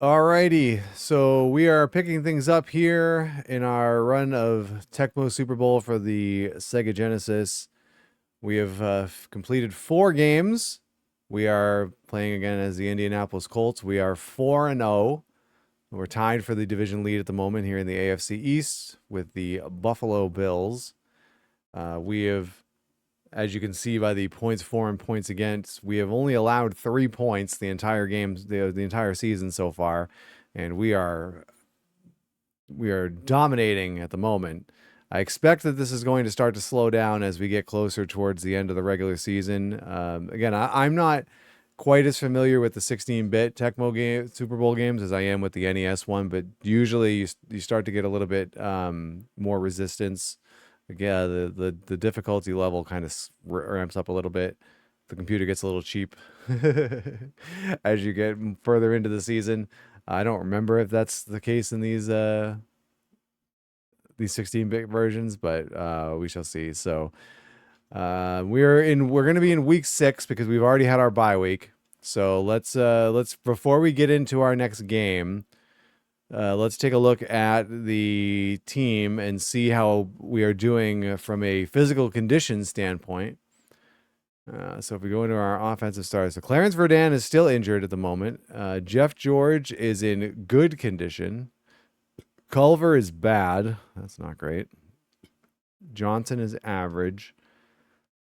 Alrighty, so we are picking things up here in our run of Tecmo Super Bowl for the Sega Genesis. We have completed 4 games. We are playing again as the Indianapolis Colts. We are 4-0. We're tied for the division lead at the moment here in the AFC East with the Buffalo Bills. We have, as you can see by the points for and points against, we have only allowed 3 points the entire game, the entire season so far, and we are dominating at the moment. I expect that this is going to start to slow down as we get closer towards the end of the regular season. Again, I'm not quite as familiar with the 16-bit Tecmo game Super Bowl games as I am with the NES one, but usually you start to get a little bit more resistance. Yeah, the difficulty level kind of ramps up a little bit. The computer gets a little cheap as you get further into the season. I don't remember if that's the case in these 16-bit versions, but we shall see. So we're going to be in week 6 because we've already had our bye week. So let's before we get into our next game, let's take a look at the team and see how we are doing from a physical condition standpoint. So if we go into our offensive stars, so Clarence Verdun is still injured at the moment. Jeff George is in good condition. Culver is bad. That's not great. Johnson is average.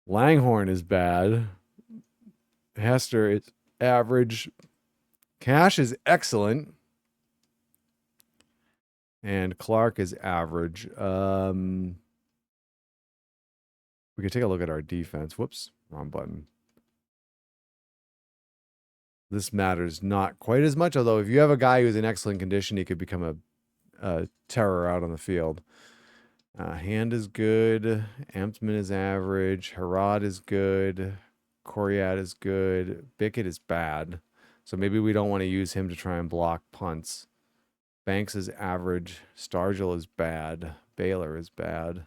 Langhorne is bad. Hester is average. Cash is excellent. And Clark is average. We could take a look at our defense. Whoops, wrong button. This matters not quite as much, although if you have a guy who's in excellent condition, he could become a terror out on the field. Hand is good. Amtman is average. Harad is good. Coriat is good. Bickett is bad. So maybe we don't want to use him to try and block punts. Banks is average. Stargell is bad. Baylor is bad.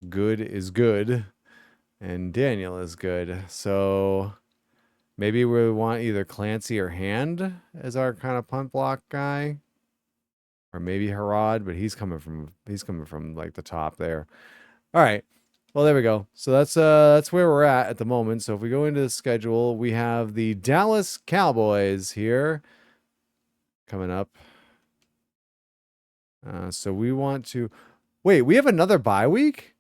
Good is good. And Daniel is good. So maybe we want either Clancy or Hand as our kind of punt block guy. Or maybe Harad, but he's coming from like the top there. All right. Well, there we go. So that's where we're at the moment. So if we go into the schedule, we have the Dallas Cowboys here coming up. So we want to wait. We have another bye week.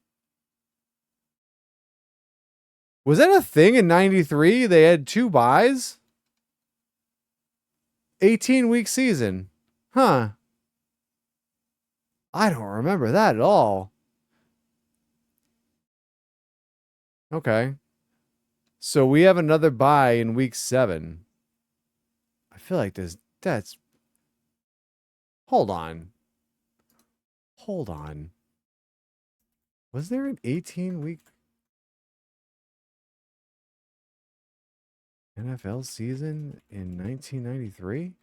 Was that a thing in '93? They had 2 byes. 18-week season, huh? I don't remember that at all. Okay. So we have another bye in week 7. I feel like that's. Hold on. Was there an 18-week NFL season in 1993?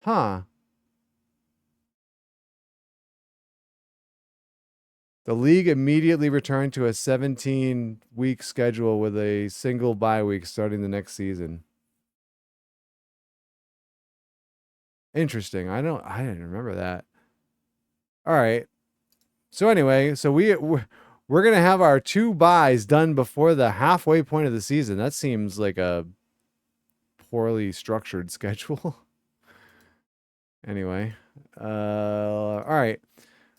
Huh. The league immediately returned to a 17-week schedule with a single bye week starting the next season. Interesting. I didn't remember that. All right. So anyway, so we're going to have our 2 byes done before the halfway point of the season. That seems like a poorly structured schedule. Anyway, all right.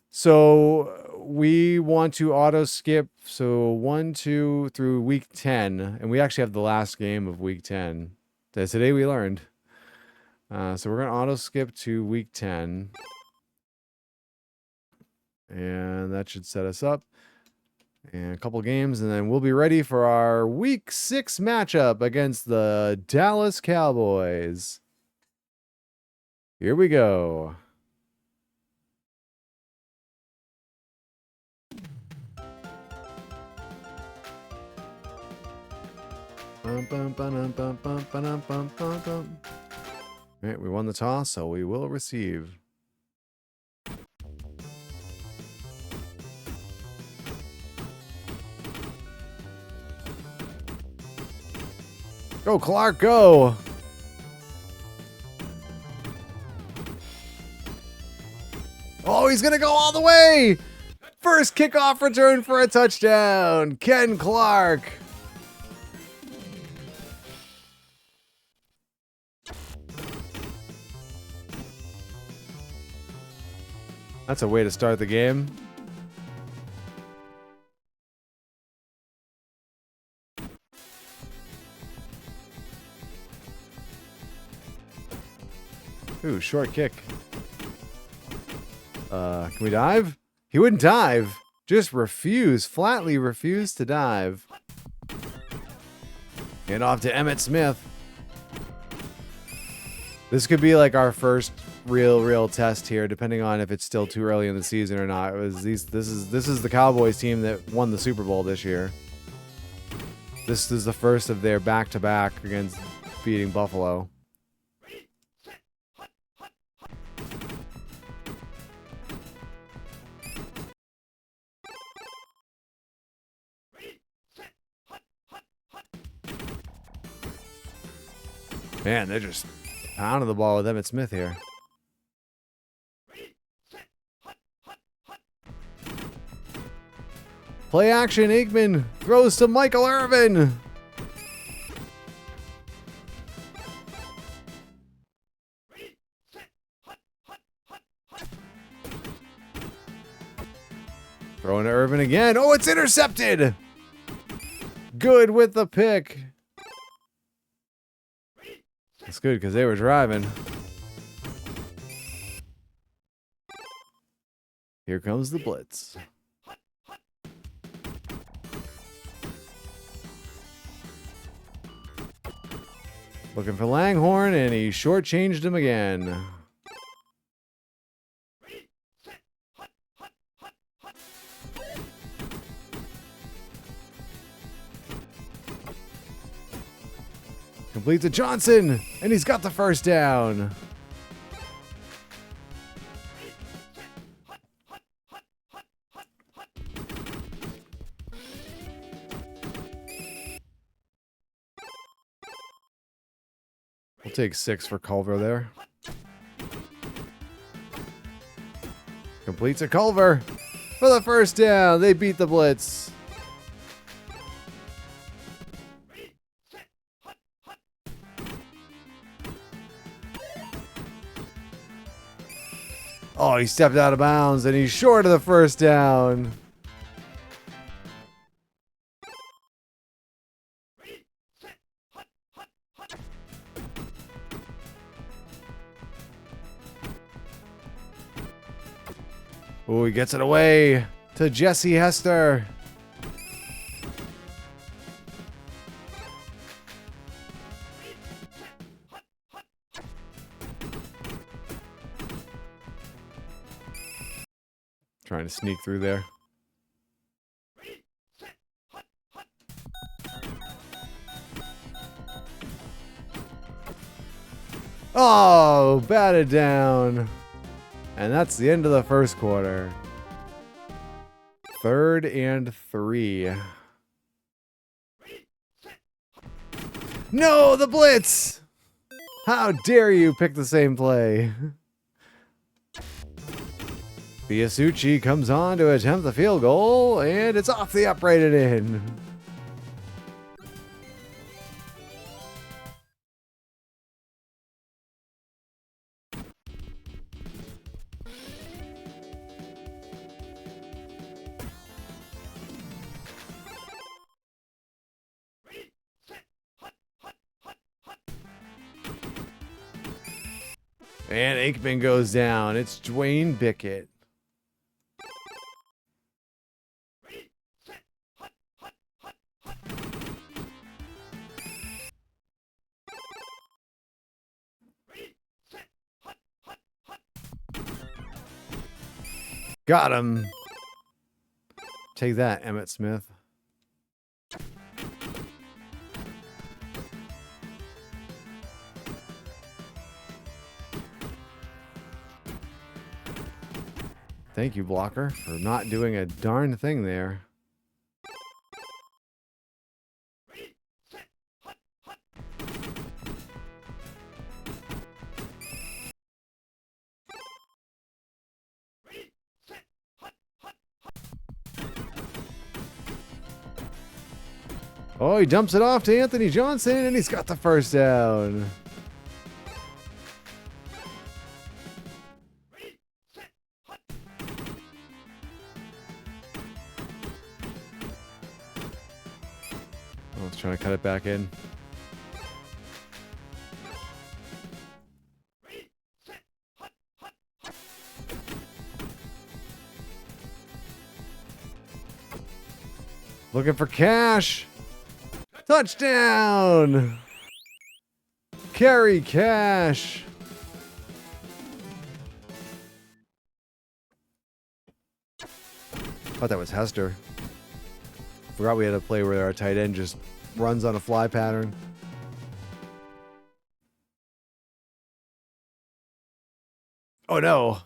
So we want to auto skip. So 1, 2 through week 10, and we actually have the last game of week 10. Today we learned. So we're gonna auto skip to week 10, and that should set us up. And a couple games, and then we'll be ready for our week 6 matchup against the Dallas Cowboys. Here we go. All right, we won the toss, so we will receive. Go, Clark, go. Oh, he's going to go all the way. First kickoff return for a touchdown. Ken Clark. That's a way to start the game. Ooh, short kick. Can we dive? He wouldn't dive. Just flatly refused to dive. And off to Emmitt Smith. This could be like our first real test here, depending on if it's still too early in the season or not. This is the Cowboys team that won the Super Bowl this year. This is the first of their back-to-back against beating Buffalo. Man, they're just pounding the ball with Emmitt Smith here. Play action, Aikman throws to Michael Irvin. Throwing to Irvin again. Oh, it's intercepted. Good with the pick. That's good because they were driving. Here comes the blitz. Looking for Langhorne, and he shortchanged him again. Complete to Johnson, and he's got the first down. We'll take 6 for Culver there. Complete to Culver for the first down. They beat the blitz. Oh, he stepped out of bounds, and he's short of the first down. Oh, he gets it away to Jesse Hester. Trying to sneak through there. Oh, batted down. And that's the end of the first quarter. 3rd and 3. No, the blitz! How dare you pick the same play? Biasucci comes on to attempt the field goal, and it's off the upright and in. And Aikman goes down. It's Dwayne Bickett. Got him. Take that, Emmitt Smith. Thank you, blocker, for not doing a darn thing there. Oh, he dumps it off to Anthony Johnson, and he's got the first down. I was trying to cut it back in. Looking for Cash. Touchdown! Carry Cash. Thought that was Hester. Forgot we had a play where our tight end just runs on a fly pattern. Oh no.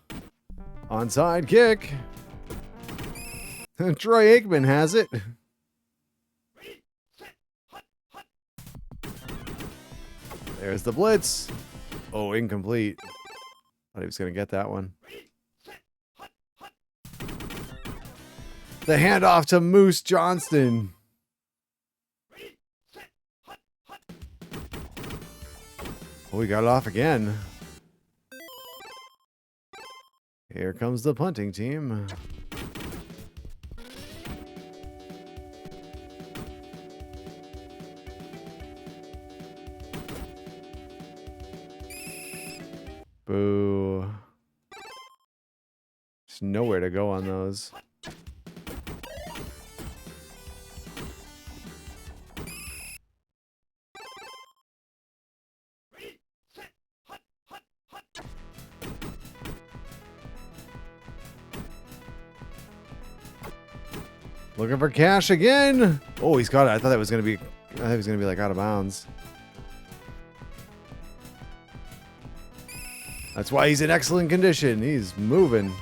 Onside kick. Troy Aikman has it. There's the blitz. Oh, incomplete. Thought he was going to get that one. The handoff to Moose Johnston. Oh, we got it off again. Here comes the punting team. Boo. There's nowhere to go on those. Looking for Cash again. Oh, he's got it. I thought it was gonna be like out of bounds. That's why he's in excellent condition. He's moving.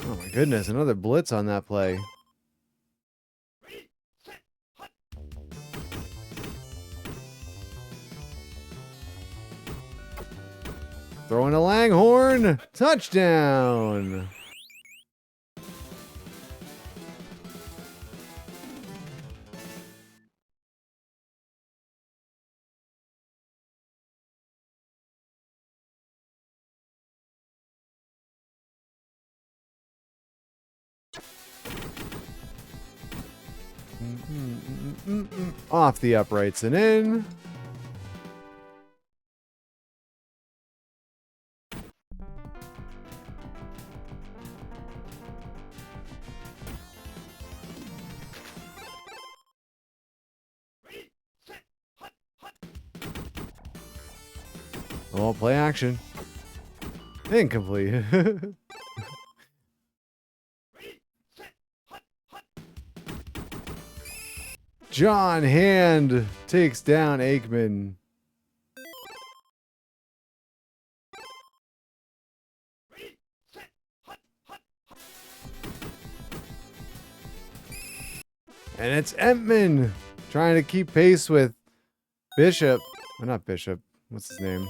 Oh my goodness, another blitz on that play. Throwing a Langhorn. Touchdown. Off the uprights and in. Oh, play action. Incomplete. John Hand takes down Aikman. And it's Entman trying to keep pace with Bishop. Well, not Bishop. What's his name?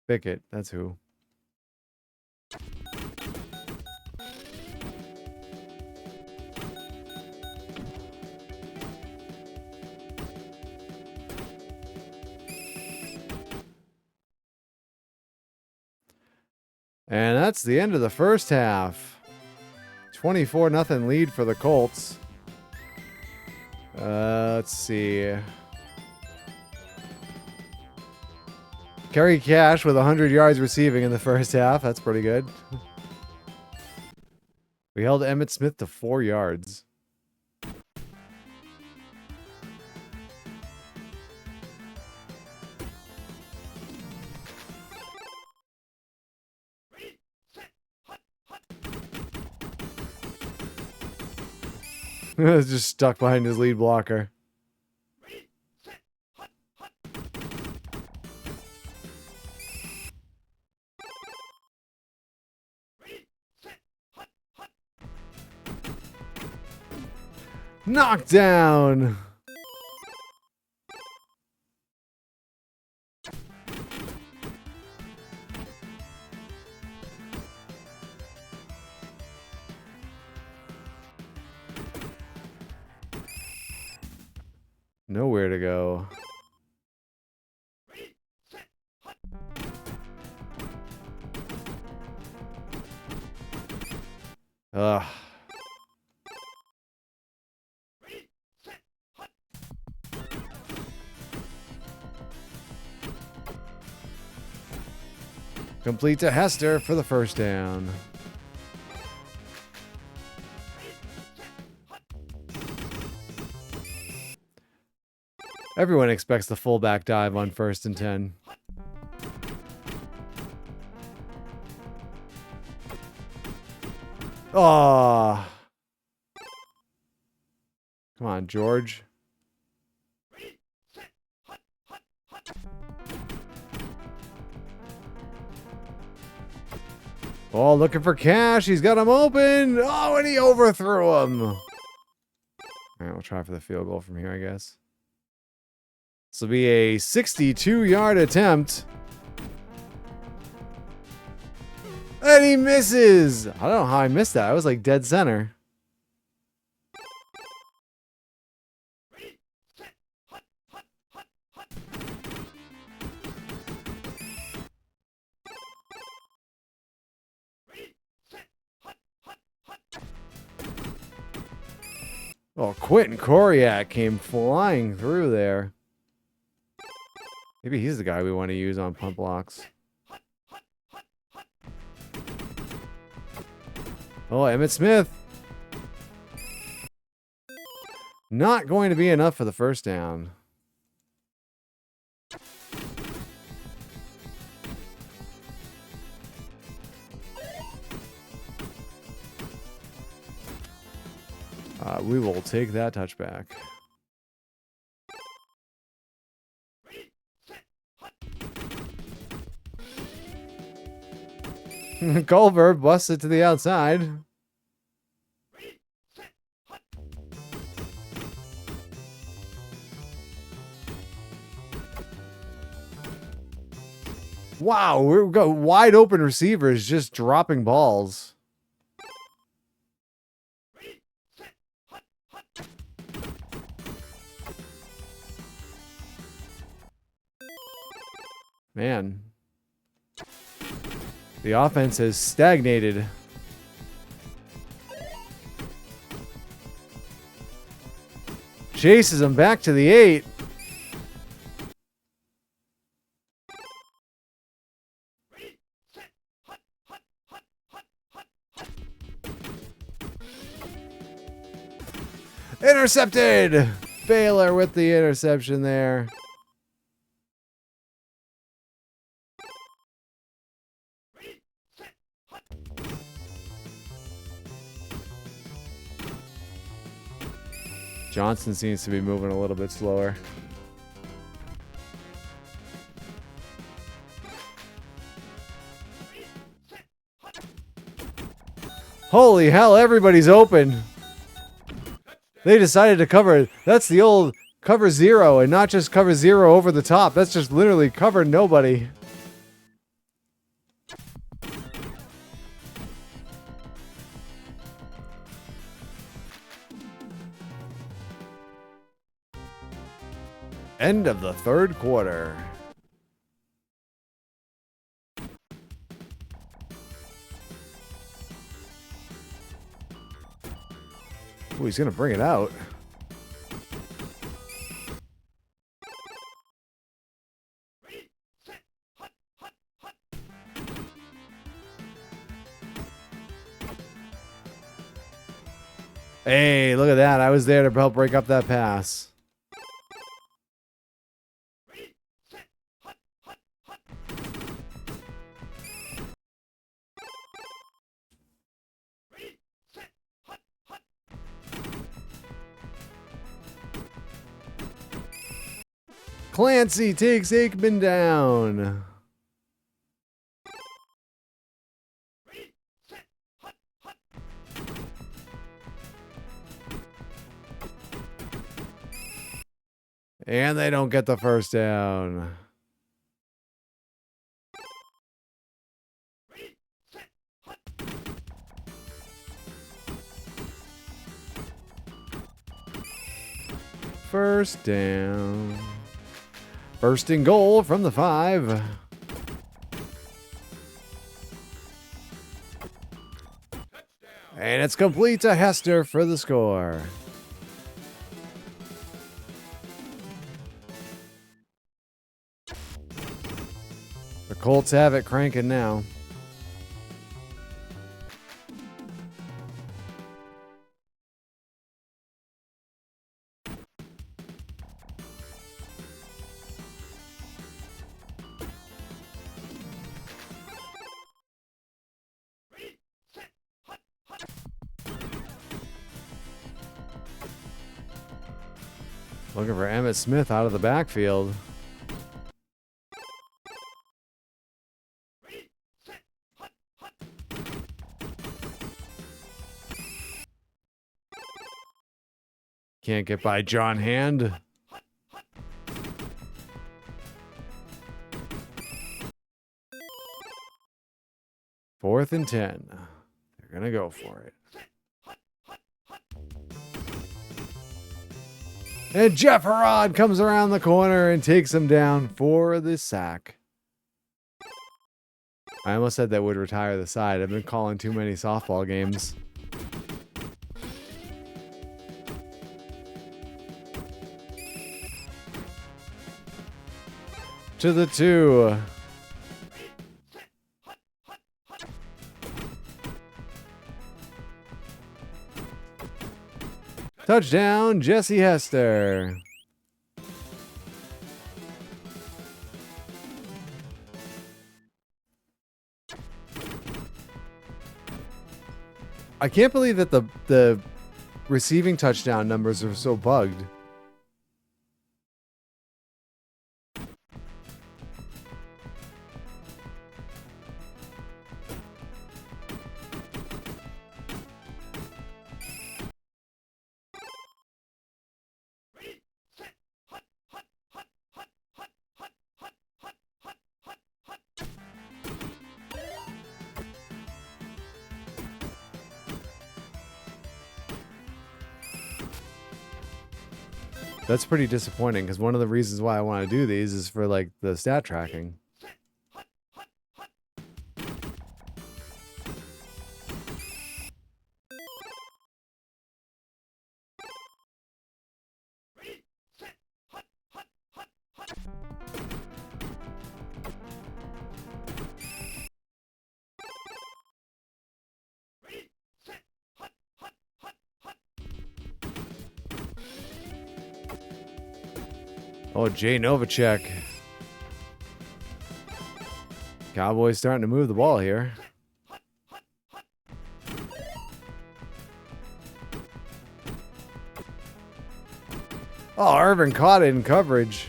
Pickett. That's who. And that's the end of the first half. 24-0 lead for the Colts. Let's see. Kerry Cash with 100 yards receiving in the first half. That's pretty good. We held Emmitt Smith to 4 yards. It's just stuck behind his lead blocker. Knockdown. Nowhere to go. Ugh. Complete to Hester for the first down. Everyone expects the fullback dive on 1st and 10. Oh. Come on, George. Oh, looking for Cash. He's got him open. Oh, and he overthrew him. All right, we'll try for the field goal from here, I guess. This will be a 62-yard attempt. And he misses. I don't know how I missed that. I was like dead center. Oh, Quentin Koriak came flying through there. Maybe he's the guy we want to use on punt blocks. Oh, Emmitt Smith. Not going to be enough for the first down. We will take that touchback. Culver busts it to the outside. Wow, we've got wide open receivers just dropping balls. Man. The offense has stagnated. Chases him back to the 8. Intercepted! Baylor with the interception there. Johnson seems to be moving a little bit slower. Holy hell, everybody's open. They decided to cover. That's the old cover 0 and not just cover 0 over the top. That's just literally cover nobody. End of the 3rd quarter. Ooh, he's going to bring it out. Hey, look at that. I was there to help break up that pass. Clancy takes Aikman down. And they don't get the first down. First down. First and goal from the 5. And it's complete to Hester for the score. The Colts have it cranking now. Looking for Emmitt Smith out of the backfield. Can't get by John Hand. Fourth and 10. They're going to go for it. And Jeff Harrod comes around the corner and takes him down for the sack. I almost said that would retire the side. I've been calling too many softball games. To the 2. Touchdown, Jesse Hester. I can't believe that the receiving touchdown numbers are so bugged. That's pretty disappointing because one of the reasons why I want to do these is for like the stat tracking. Oh, Jay Novacek. Cowboys starting to move the ball here. Oh, Irvin caught it in coverage.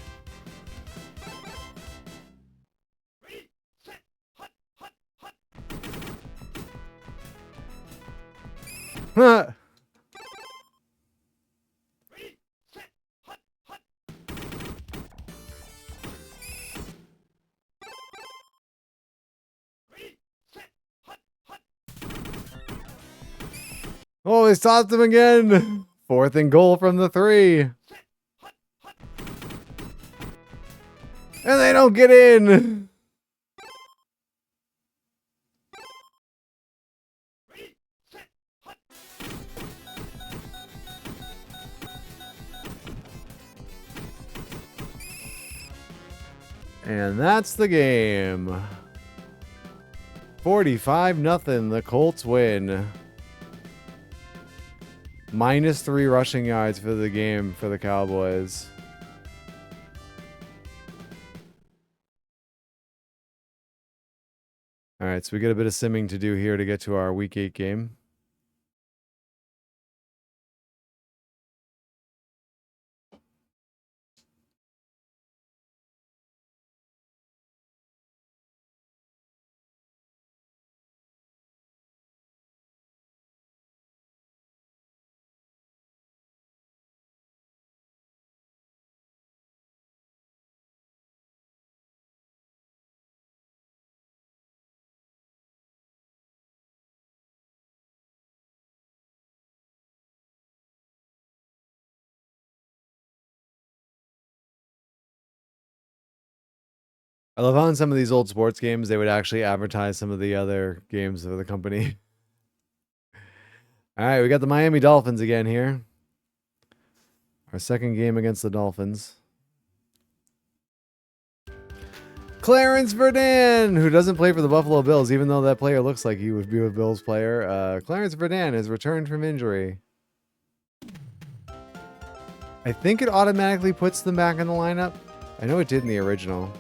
Huh. Oh, he stopped him again. Fourth and goal from the 3. And they don't get in. And that's the game. 45-0. The Colts win. -3 rushing yards for the game for the Cowboys. All right, so we got a bit of simming to do here to get to our Week 8 game. I love how in some of these old sports games, they would actually advertise some of the other games of the company. All right, we got the Miami Dolphins again here. Our second game against the Dolphins. Clarence Verdun, who doesn't play for the Buffalo Bills, even though that player looks like he would be a Bills player. Clarence Verdun has returned from injury. I think it automatically puts them back in the lineup. I know it did in the original.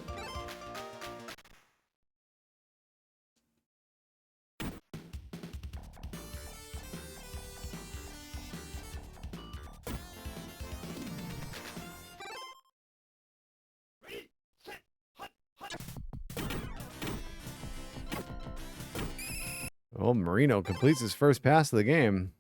Oh, Marino completes his first pass of the game.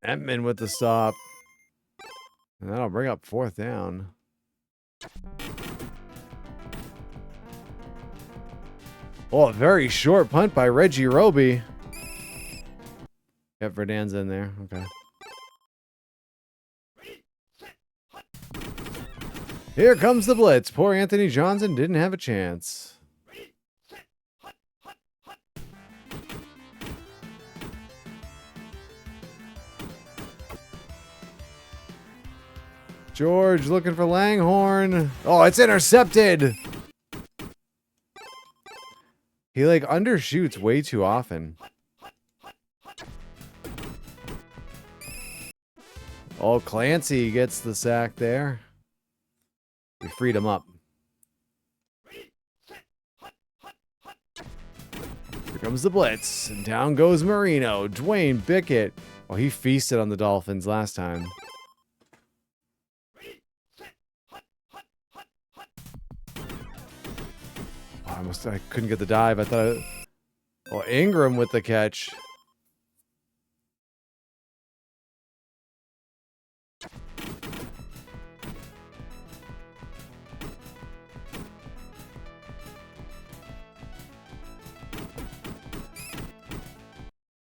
Edmund with the stop. And that'll bring up 4th down. Oh, a very short punt by Reggie Roby. Yep, Verdun's in there. Okay. Here comes the blitz. Poor Anthony Johnson didn't have a chance. George looking for Langhorne. Oh, it's intercepted. He like undershoots way too often. Oh, Clancy gets the sack there. We freed him up. Here comes the blitz. And down goes Marino. Dwayne Bickett. Oh, he feasted on the Dolphins last time. Oh, I couldn't get the dive. I thought oh, Ingram with the catch.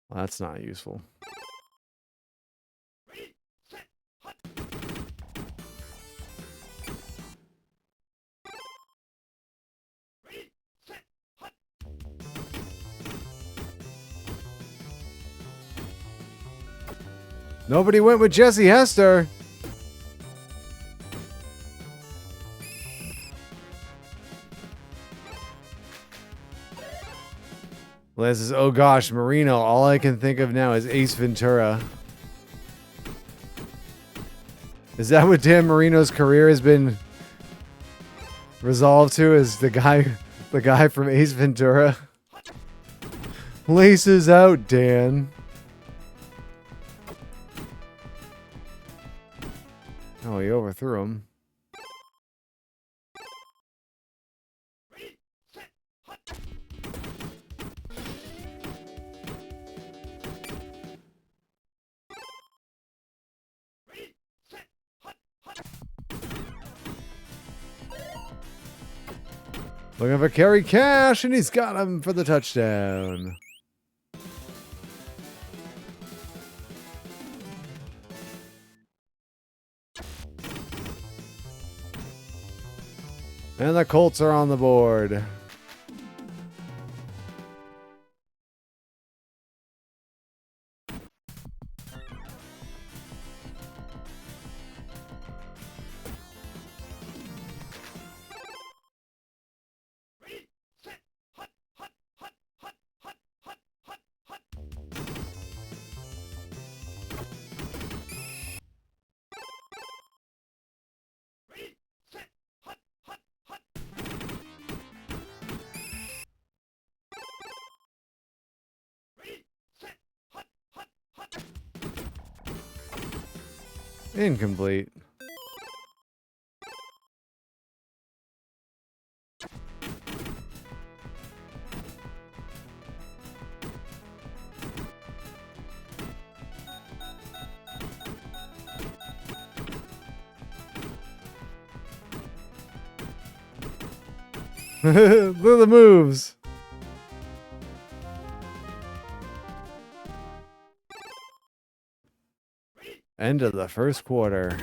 Well, that's not useful. Nobody went with Jesse Hester. This is, oh gosh, Marino. All I can think of now is Ace Ventura. Is that what Dan Marino's career has been resolved to? Is the guy from Ace Ventura? Laces out, Dan. Oh, he overthrew him. Looking for Kerry Cash, and he's got him for the touchdown. And the Colts are on the board. Incomplete. Look at the moves. End of the first quarter.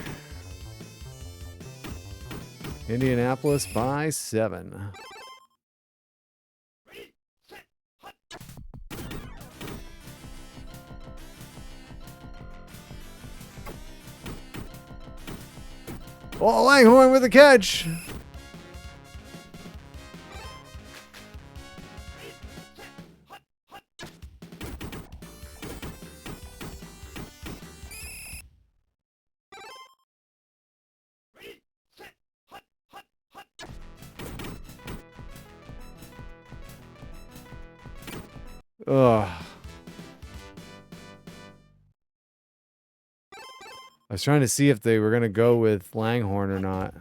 Indianapolis by 7. Oh, Langhorne with a catch. Ugh. I was trying to see if they were going to go with Langhorne or not.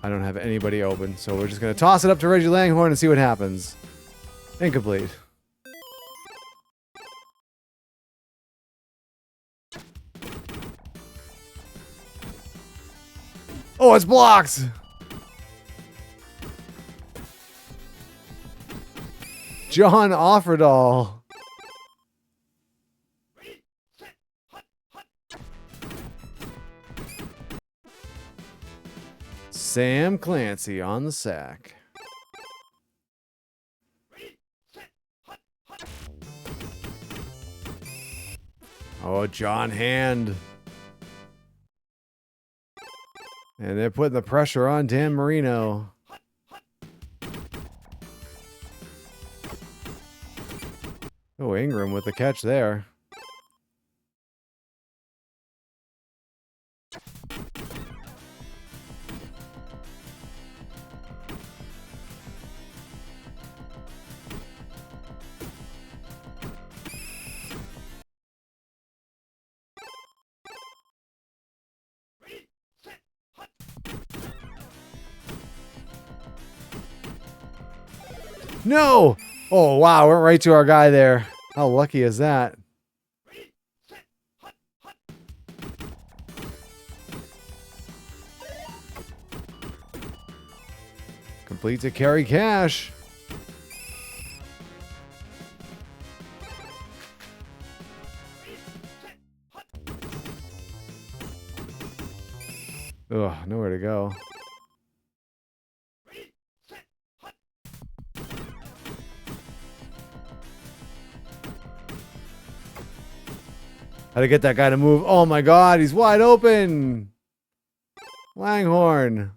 I don't have anybody open, so we're just going to toss it up to Reggie Langhorne and see what happens. Incomplete. Oh, it's blocked! John Offerdahl. Sam Clancy on the sack. Oh, John Hand. And they're putting the pressure on Dan Marino. Oh, Ingram with the catch there. No! Oh, wow. Went right to our guy there. How lucky is that? Complete to Kerry Cash. Ugh, nowhere to go. How to get that guy to move. Oh my God, he's wide open. Langhorne.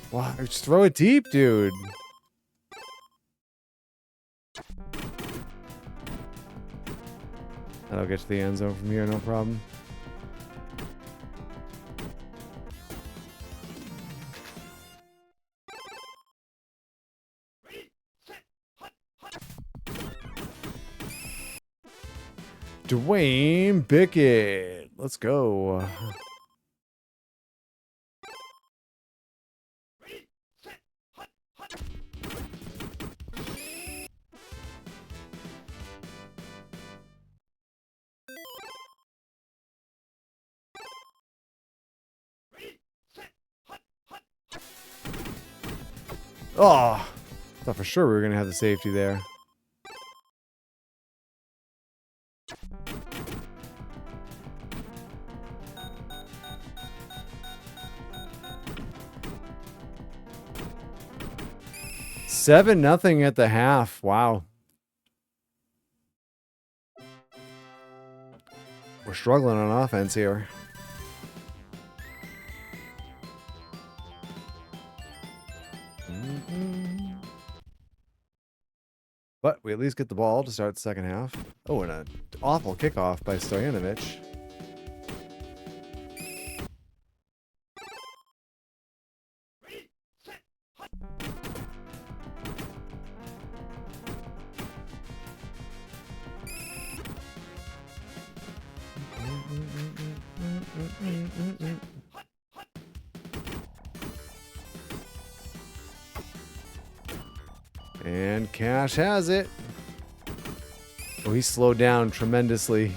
Wow, just throw it deep, dude. That'll get to the end zone from here, no problem. Dwayne Bickett. Let's go. Oh, thought for sure we were going to have the safety there. Seven nothing at the half. Wow. We're struggling on offense here. But we at least get the ball to start the second half. Oh, and an awful kickoff by Stojanovic. And Cash has it. Oh, he slowed down tremendously.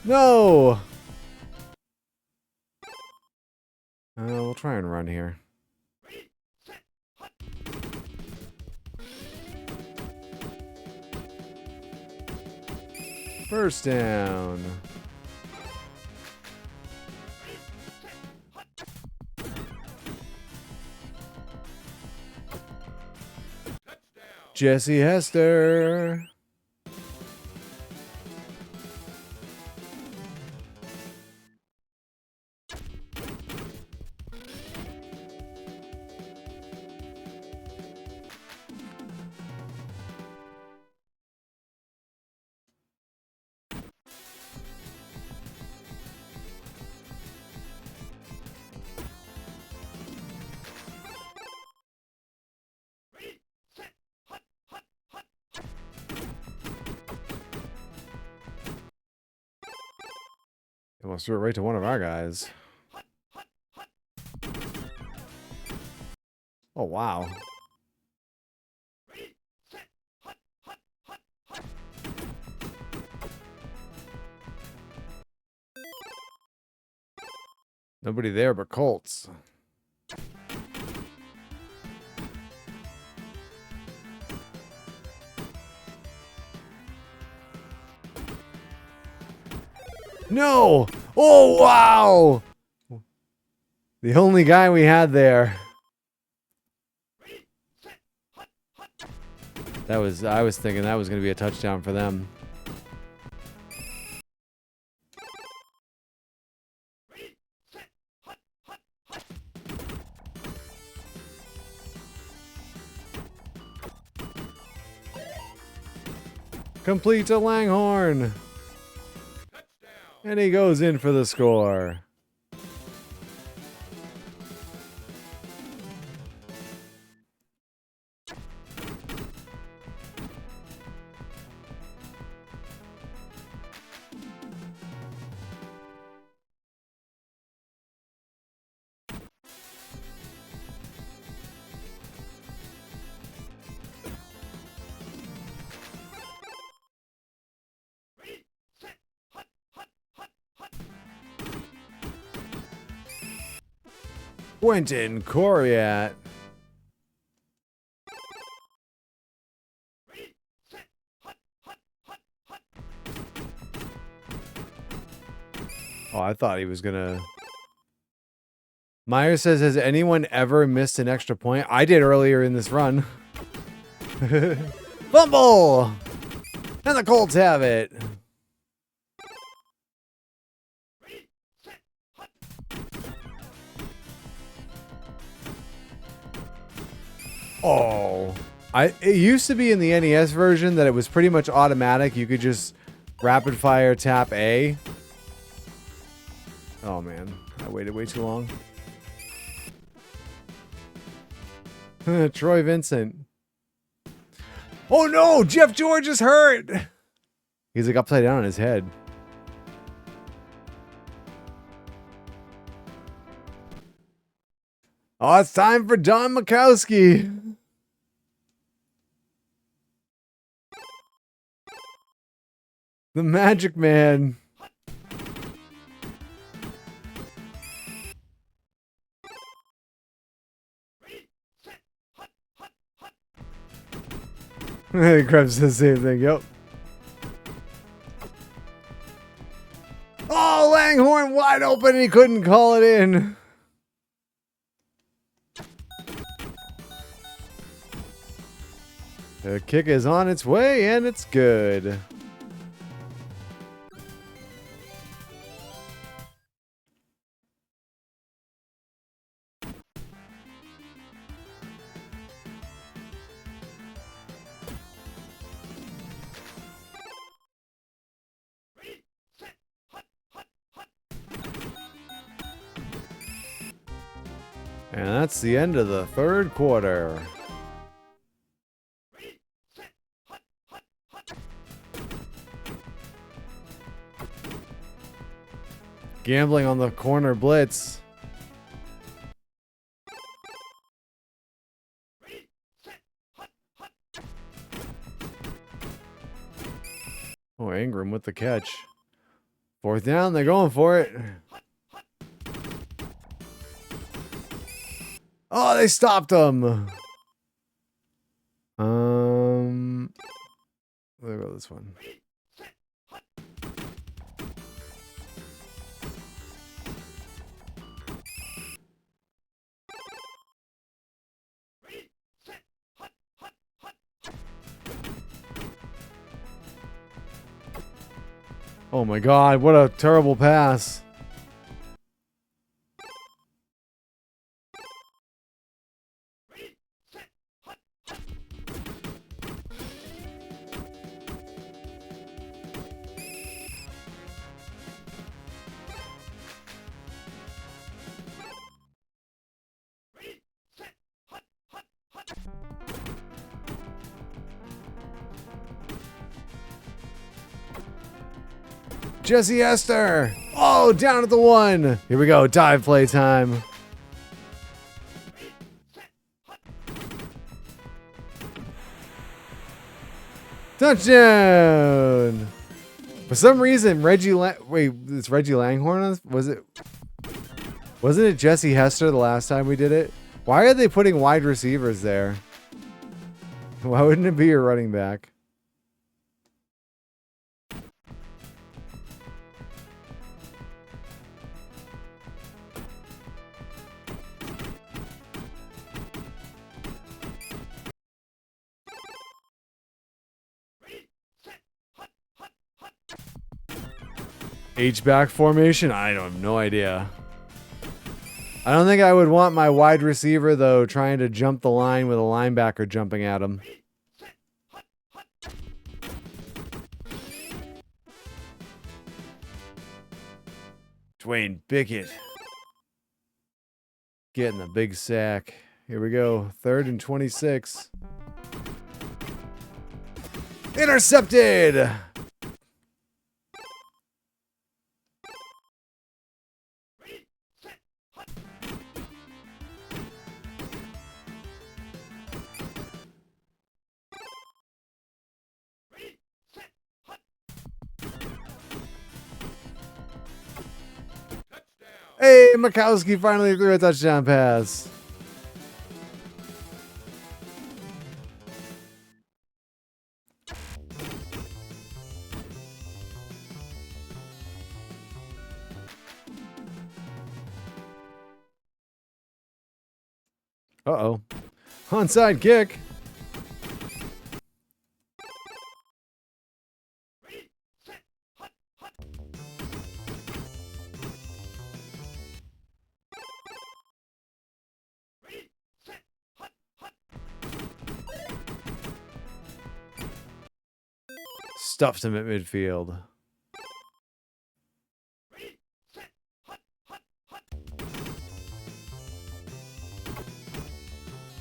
No! We'll try and run here. First down. Jesse Hester. Almost threw it right to one of our guys. Oh, wow. Nobody there but Colts. No! Oh, wow! The only guy we had there. I was thinking that was going to be a touchdown for them. Complete to Langhorne. And he goes in for the score. Quentin Coriat. Oh, I thought he was gonna... Meyer says, has anyone ever missed an extra point? I did earlier in this run. Fumble! And the Colts have it. Oh. It used to be in the NES version that it was pretty much automatic. You could just rapid fire tap A. Oh man, I waited way too long. Troy Vincent. Oh no, Jeff George is hurt. He's like upside down on his head. Oh, it's time for Don Makowski. The Magic Man. Krebs says the same thing, yep. Oh, Langhorne wide open and he couldn't call it in. The kick is on its way and it's good. And that's the end of the third quarter. Gambling on the corner blitz. Oh, Ingram with the catch. 4th down, they're going for it. Oh, they stopped them. What about this one? Oh my God, what a terrible pass. Jesse Esther. Oh, down at the 1. Here we go. Dive play time. Touchdown. For some reason, wait, it's Reggie Langhorne? Wasn't it Jesse Hester the last time we did it? Why are they putting wide receivers there? Why wouldn't it be your running back? H-back formation? I have no idea. I don't think I would want my wide receiver, though, trying to jump the line with a linebacker jumping at him. Dwayne Bickett. Getting the big sack. Here we go. 3rd and 26. Intercepted! Hey, Mikowski finally threw a touchdown pass. Uh-oh. Onside kick. Stuffed him at midfield.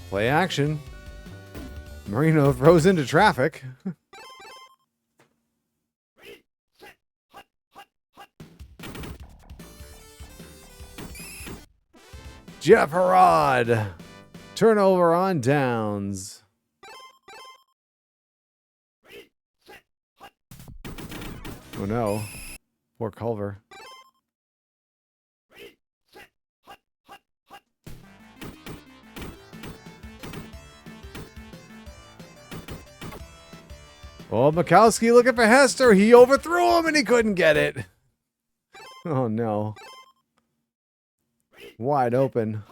Play action. Marino throws into traffic. Jeff Harrod. Turnover on downs. Oh no. Poor Culver. Oh, Mikowski looking for Hester. He overthrew him and he couldn't get it. Oh no. Wide open.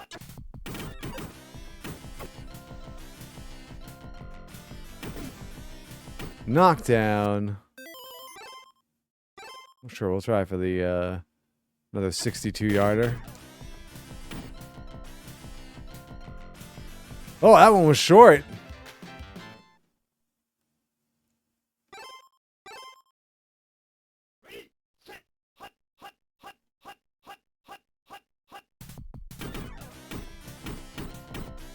Knockdown. Sure, we'll try for the another 62-yarder. Oh, that one was short.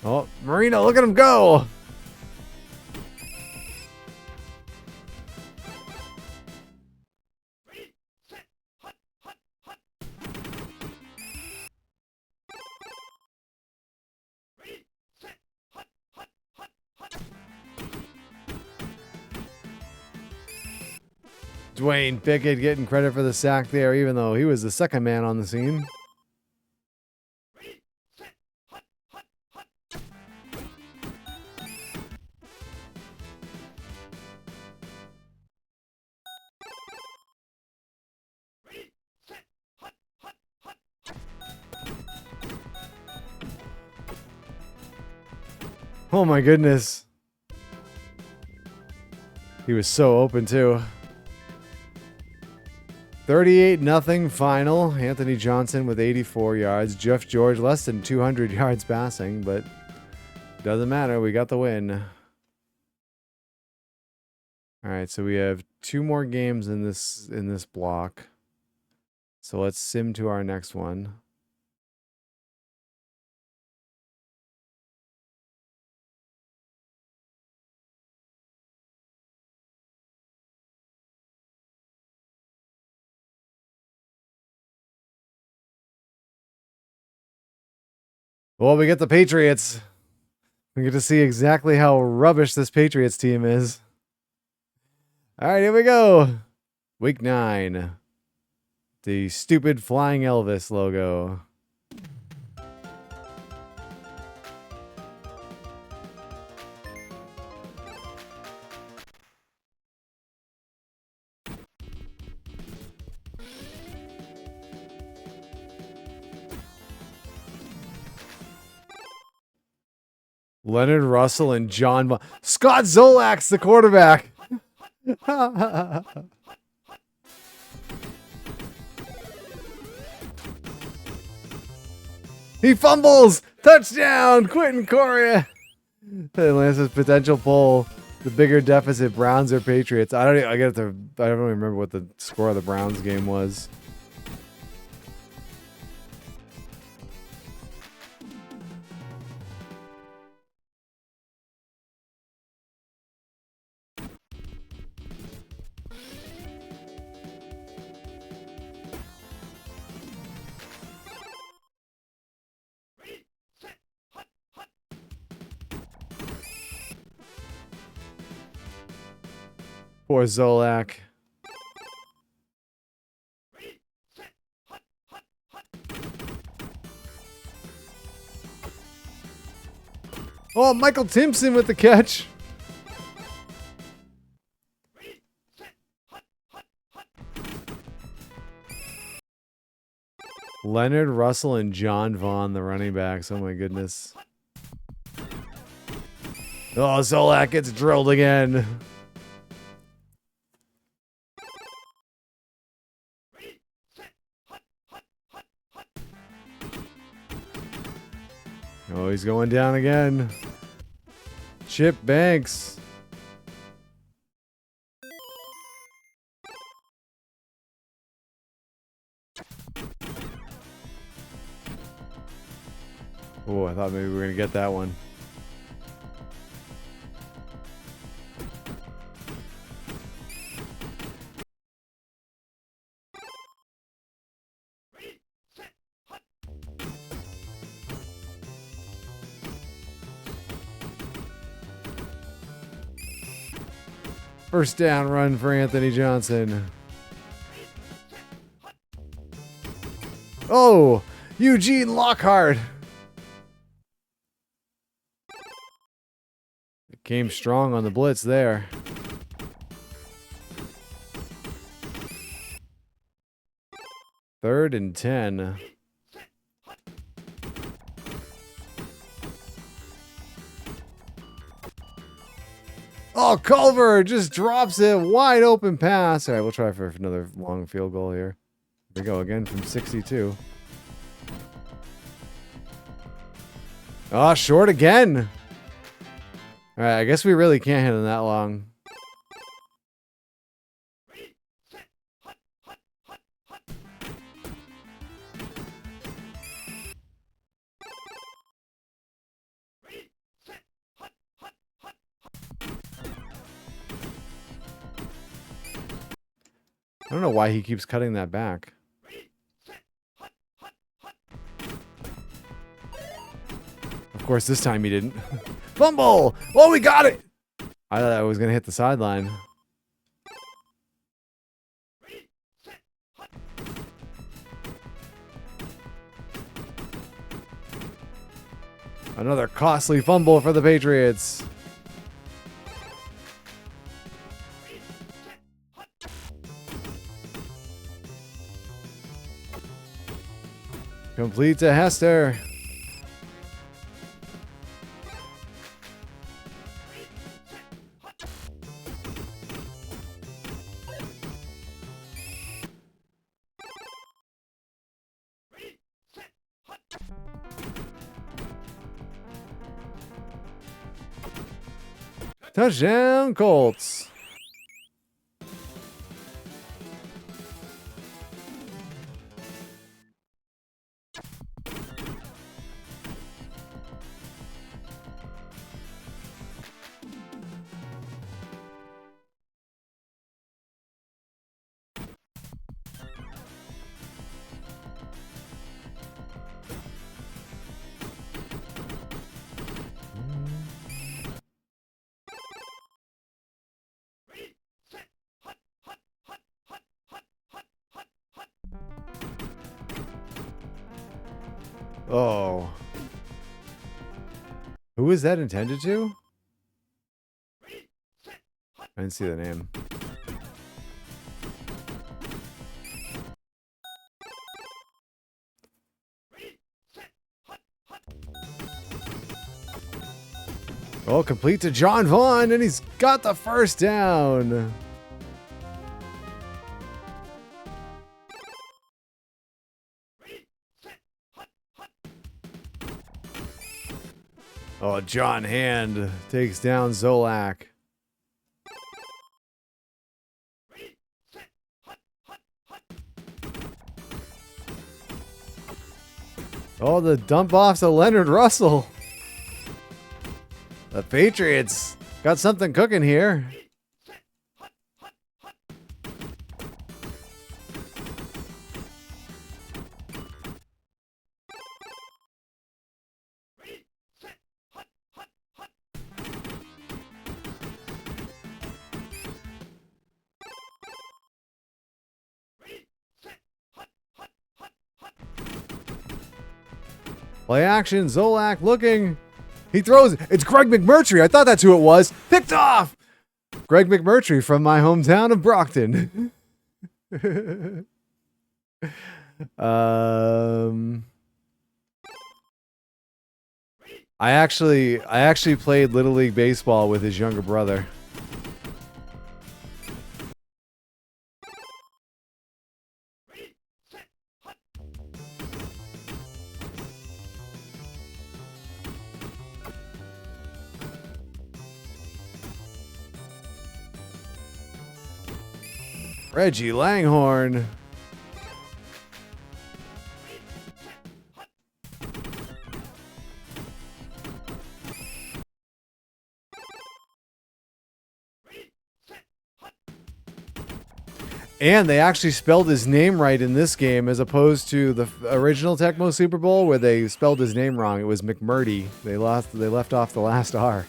Oh, Marino, look at him go. Dwayne Pickett getting credit for the sack there, even though he was the second man on the scene. Oh my goodness. He was so open too. 38-0 final. Anthony Johnson with 84 yards. Jeff George less than 200 yards passing, but doesn't matter. We got the win. All right, so we have 2 more games in this block. So let's sim to our next one. Well, we get the Patriots. We get to see exactly how rubbish this Patriots team is. All right, here we go. Week 9. The stupid Flying Elvis logo. Leonard Russell and John Vaughn. Scott Zolak's the quarterback. He fumbles. Touchdown, Quentin Correa. Atlanta's potential poll: the bigger deficit, Browns or Patriots? I don't even remember what the score of the Browns game was. Poor Zolak. Oh, Michael Timpson with the catch. Leonard Russell and John Vaughn, the running backs. Oh my goodness. Oh, Zolak gets drilled again. Oh, he's going down again. Chip Banks. Oh, I thought maybe we were going to get that one. First down run for Anthony Johnson. Oh, Eugene Lockhart. It came strong on the blitz there. Third and 10. Oh, Culver just drops it. Wide open pass. All right, we'll try for another long field goal here. Here we go again from 62. Oh, short again. All right, I guess we really can't hit him that long. I don't know why he keeps cutting that back. Of course, this time he didn't. Fumble! Oh, we got it! I thought I was going to hit the sideline. Another costly fumble for the Patriots. Complete to Hester. Touchdown, Colts. Oh. Who is that intended to? I didn't see the name. Oh, complete to John Vaughn, and he's got the first down. Oh, John Hand takes down Zolak. Oh, the dump offs of Leonard Russell. The Patriots got something cooking here. Play action, Zolak looking. He throws. It's Greg McMurtry. I thought that's who it was. Picked off. Greg McMurtry from my hometown of Brockton. I actually played Little League Baseball with his younger brother. Reggie Langhorne. And they actually spelled his name right in this game as opposed to the original Tecmo Super Bowl where they spelled his name wrong. It was McMurdy. They left off the last R.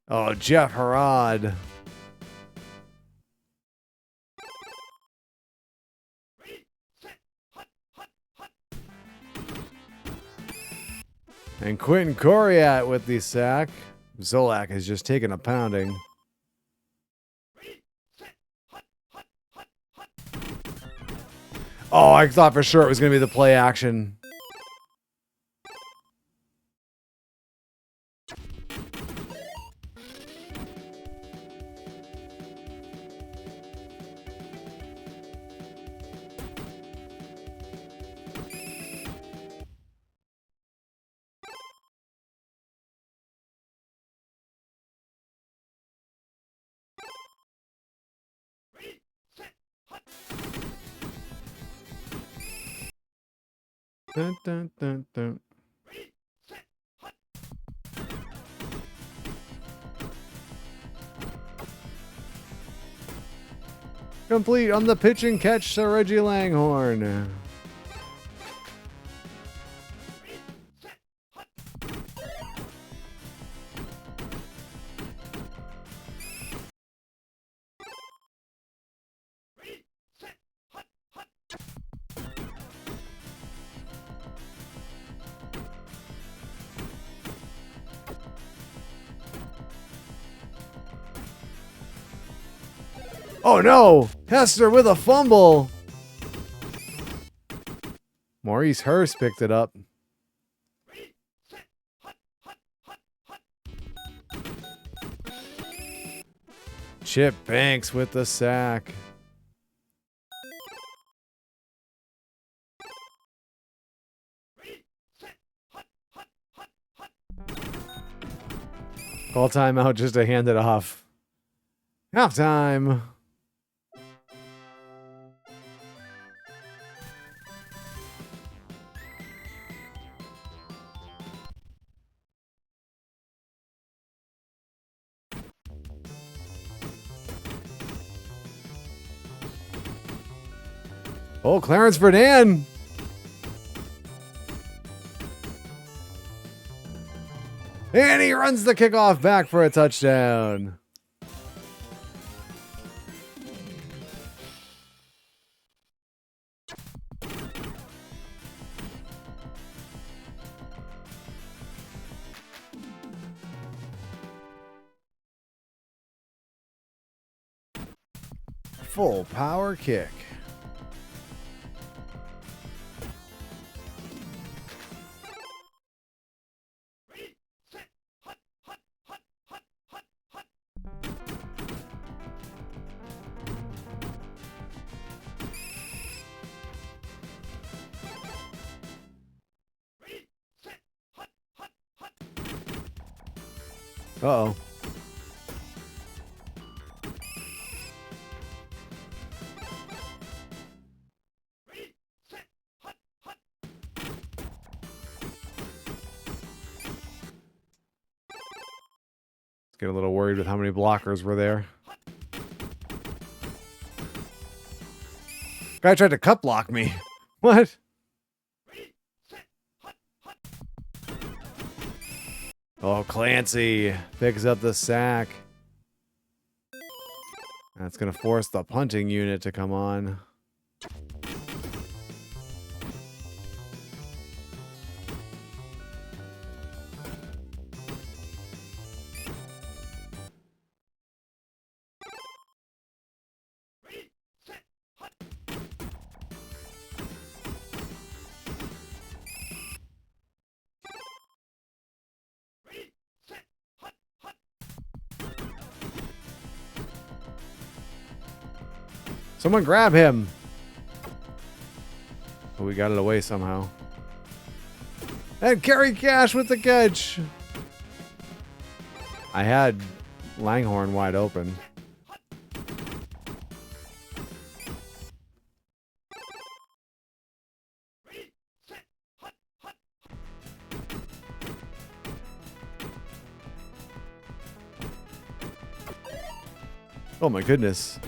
Oh, Jeff Harrod. And Quentin Coriat with the sack. Zolak has just taken a pounding. Oh, I thought for sure it was going to be the play action. Dun, dun, dun, dun. Complete on the pitch and catch, Sir Reggie Langhorne. Oh no! Hester with a fumble! Maurice Hurst picked it up. Chip Banks with the sack. Call timeout just to hand it off. Halftime. Oh, Clarence Verdan. And he runs the kickoff back for a touchdown. Full power kick. Uh-oh. Get a little worried with how many blockers were there. Guy tried to cut block me. What? Oh, Clancy picks up the sack. That's going to force the punting unit to come on. Someone grab him. Oh, we got it away somehow. And Kerry Cash with the catch. I had Langhorne wide open. Oh my goodness.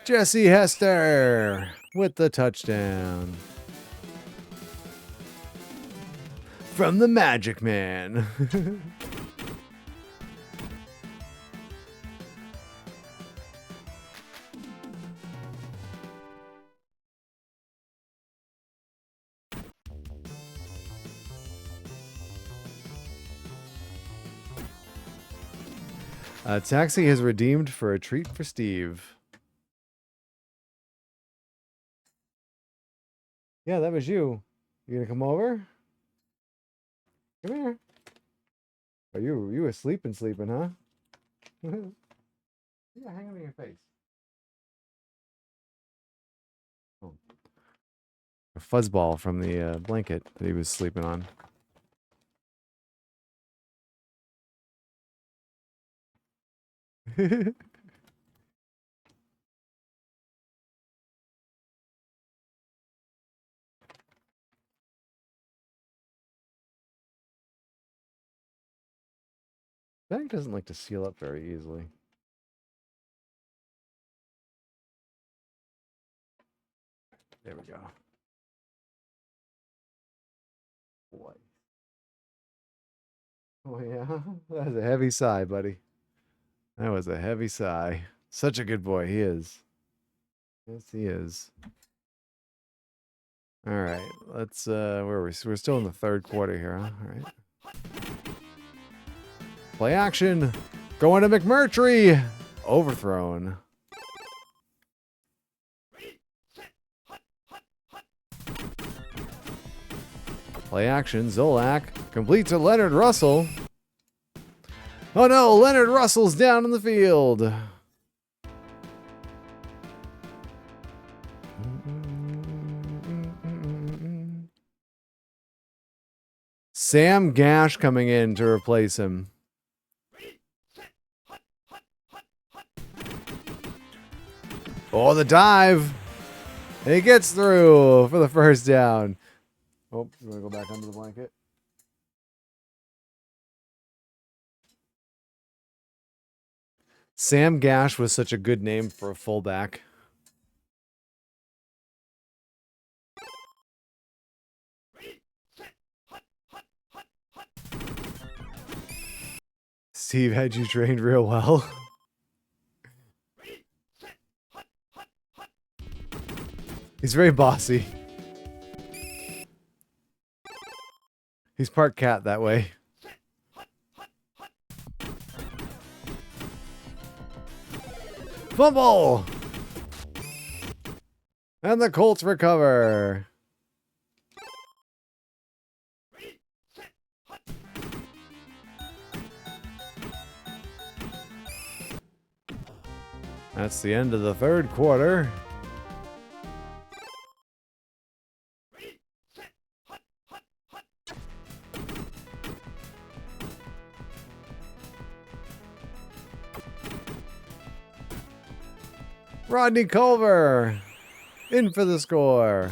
Jesse Hester with the touchdown. From the Magic Man. Taxi has redeemed for a treat for Steve. Yeah, that was you. You gonna come over? Come here. Oh, you were sleeping, huh? Yeah, hang on to your face. Oh. A fuzzball from the blanket that he was sleeping on. Bag doesn't like to seal up very easily. There we go. Boy. Oh yeah, that was a heavy sigh, buddy. That was a heavy sigh. Such a good boy, he is. Yes, he is. All right, let's. Where are we? We're still in the third quarter here, huh? All right. Play action. Going to McMurtry. Overthrown. Play action. Zolak complete to Leonard Russell. Oh no, Leonard Russell's down in the field. Sam Gash coming in to replace him. Oh, the dive. He gets through for the first down. Oh, you want to go back under the blanket? Sam Gash was such a good name for a fullback. Steve had you trained real well. He's very bossy. He's part cat that way. Fumble! And the Colts recover. That's the end of the third quarter. Rodney Culver in for the score.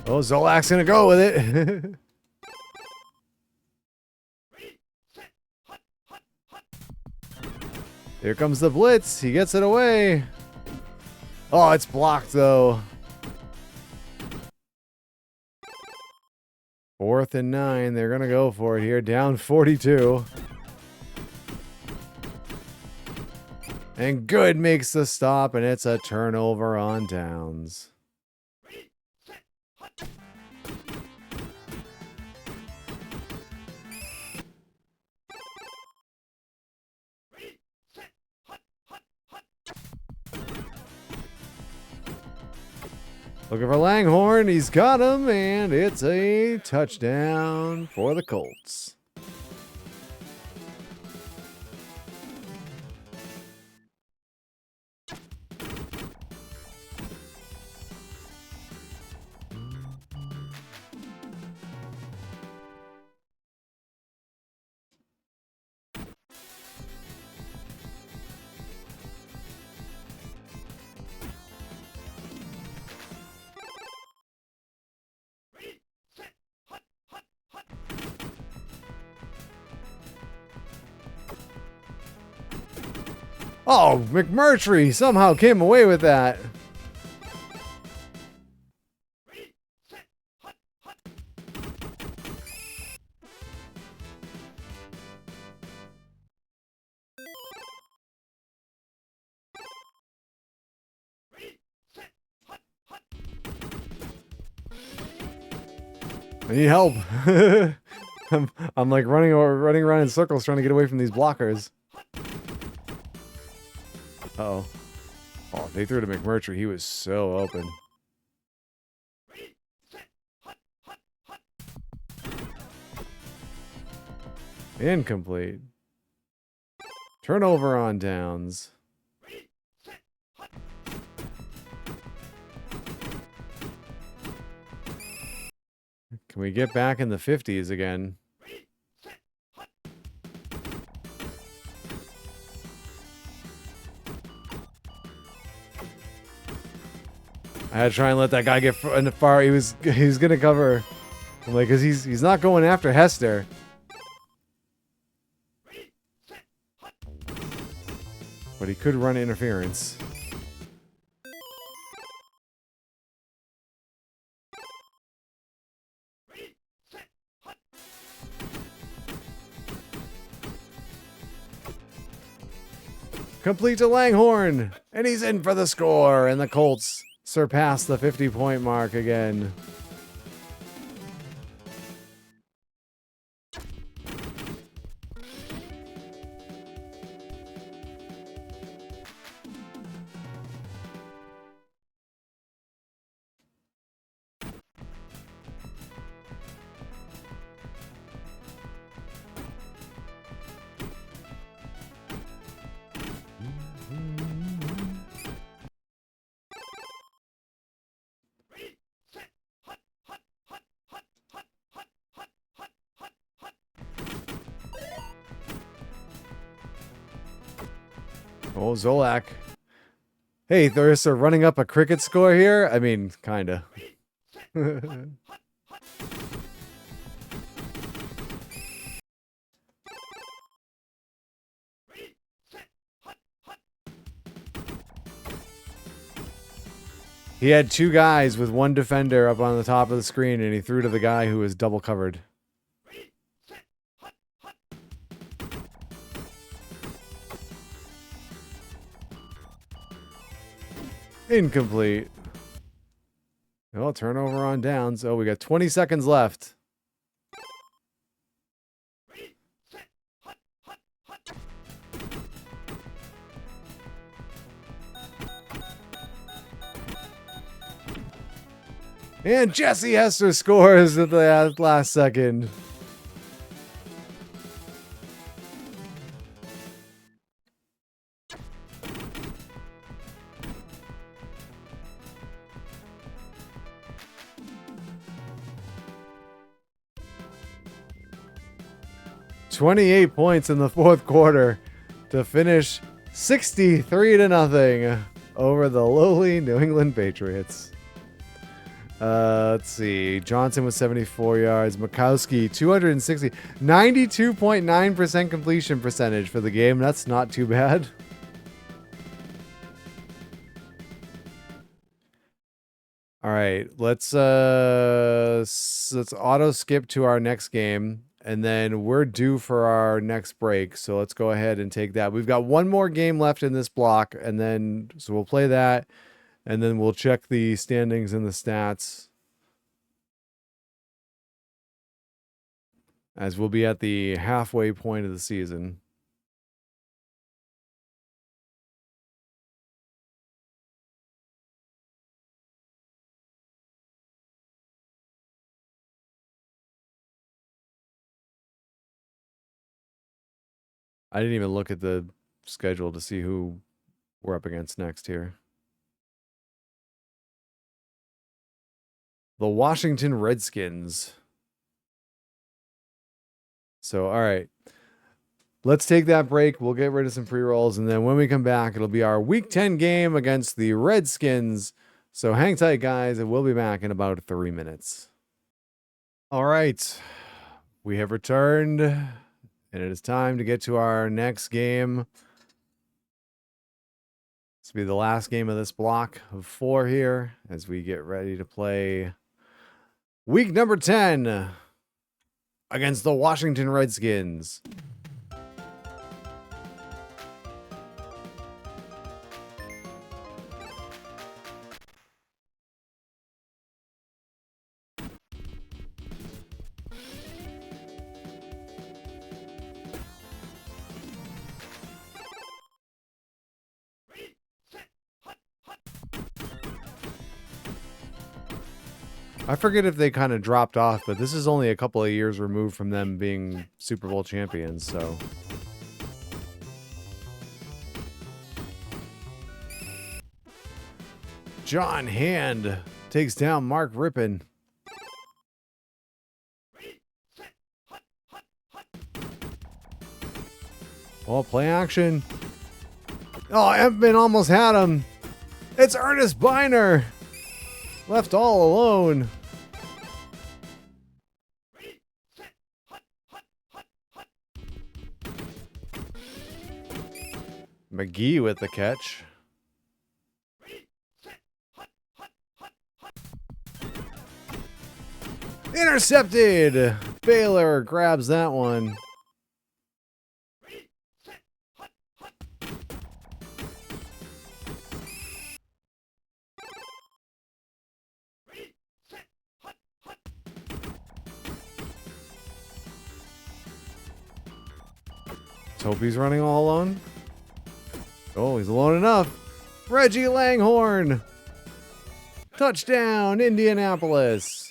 Oh, Zolak's gonna go with it. Here comes the blitz. He gets it away. Oh, it's blocked though. 4th and 9. They're gonna go for it here. Down 42. And Good makes the stop, and it's a turnover on downs. Looking for Langhorne. He's got him, and it's a touchdown for the Colts. Oh, McMurtry somehow came away with that. I need help. I'm like running around in circles trying to get away from these blockers. Uh-oh. Oh, they threw to McMurtry. He was so open. Incomplete. Turnover on downs. Can we get back in the 50s again? I had to try and let that guy get far. He was gonna cover. I'm like, cause he's not going after Hester. But he could run interference. Complete to Langhorne, and he's in for the score, and the Colts surpass the 50-point mark again. Oh, Zolak. Hey, there's a running up a cricket score here? I mean, kinda. He had two guys with one defender up on the top of the screen, and he threw to the guy who was double covered. Incomplete. Oh, turnover on downs. Oh, we got 20 seconds left. And Jesse Hester scores at the last second. $28 points in the fourth quarter to finish 63-0 over the lowly New England Patriots. Let's see. Johnson with 74 yards. Mikowski, 260. 92.9% completion percentage for the game. That's not too bad. All right. Let's auto skip to our next game. And then we're due for our next break. So let's go ahead and take that. We've got one more game left in this block. And then, so we'll play that. And then we'll check the standings and the stats. As we'll be at the halfway point of the season. I didn't even look at the schedule to see who we're up against next here. The Washington Redskins. So, all right. Let's take that break. We'll get rid of some pre-rolls. And then when we come back, it'll be our Week 10 game against the Redskins. So hang tight, guys, and we'll be back in about 3 minutes. All right. We have returned, and it is time to get to our next game. This will be the last game of this block of 4 here as we get ready to play week number 10 against the Washington Redskins. I forget if they kind of dropped off, but this is only a couple of years removed from them being Super Bowl champions, so. John Hand takes down Mark Rippon. Oh, play action. Oh, Empman almost had him. It's Ernest Biner. Left all alone. McGee with the catch. Intercepted. Baylor grabs that one. Let's hope he's running all alone. Oh, he's alone enough. Reggie Langhorne. Touchdown, Indianapolis.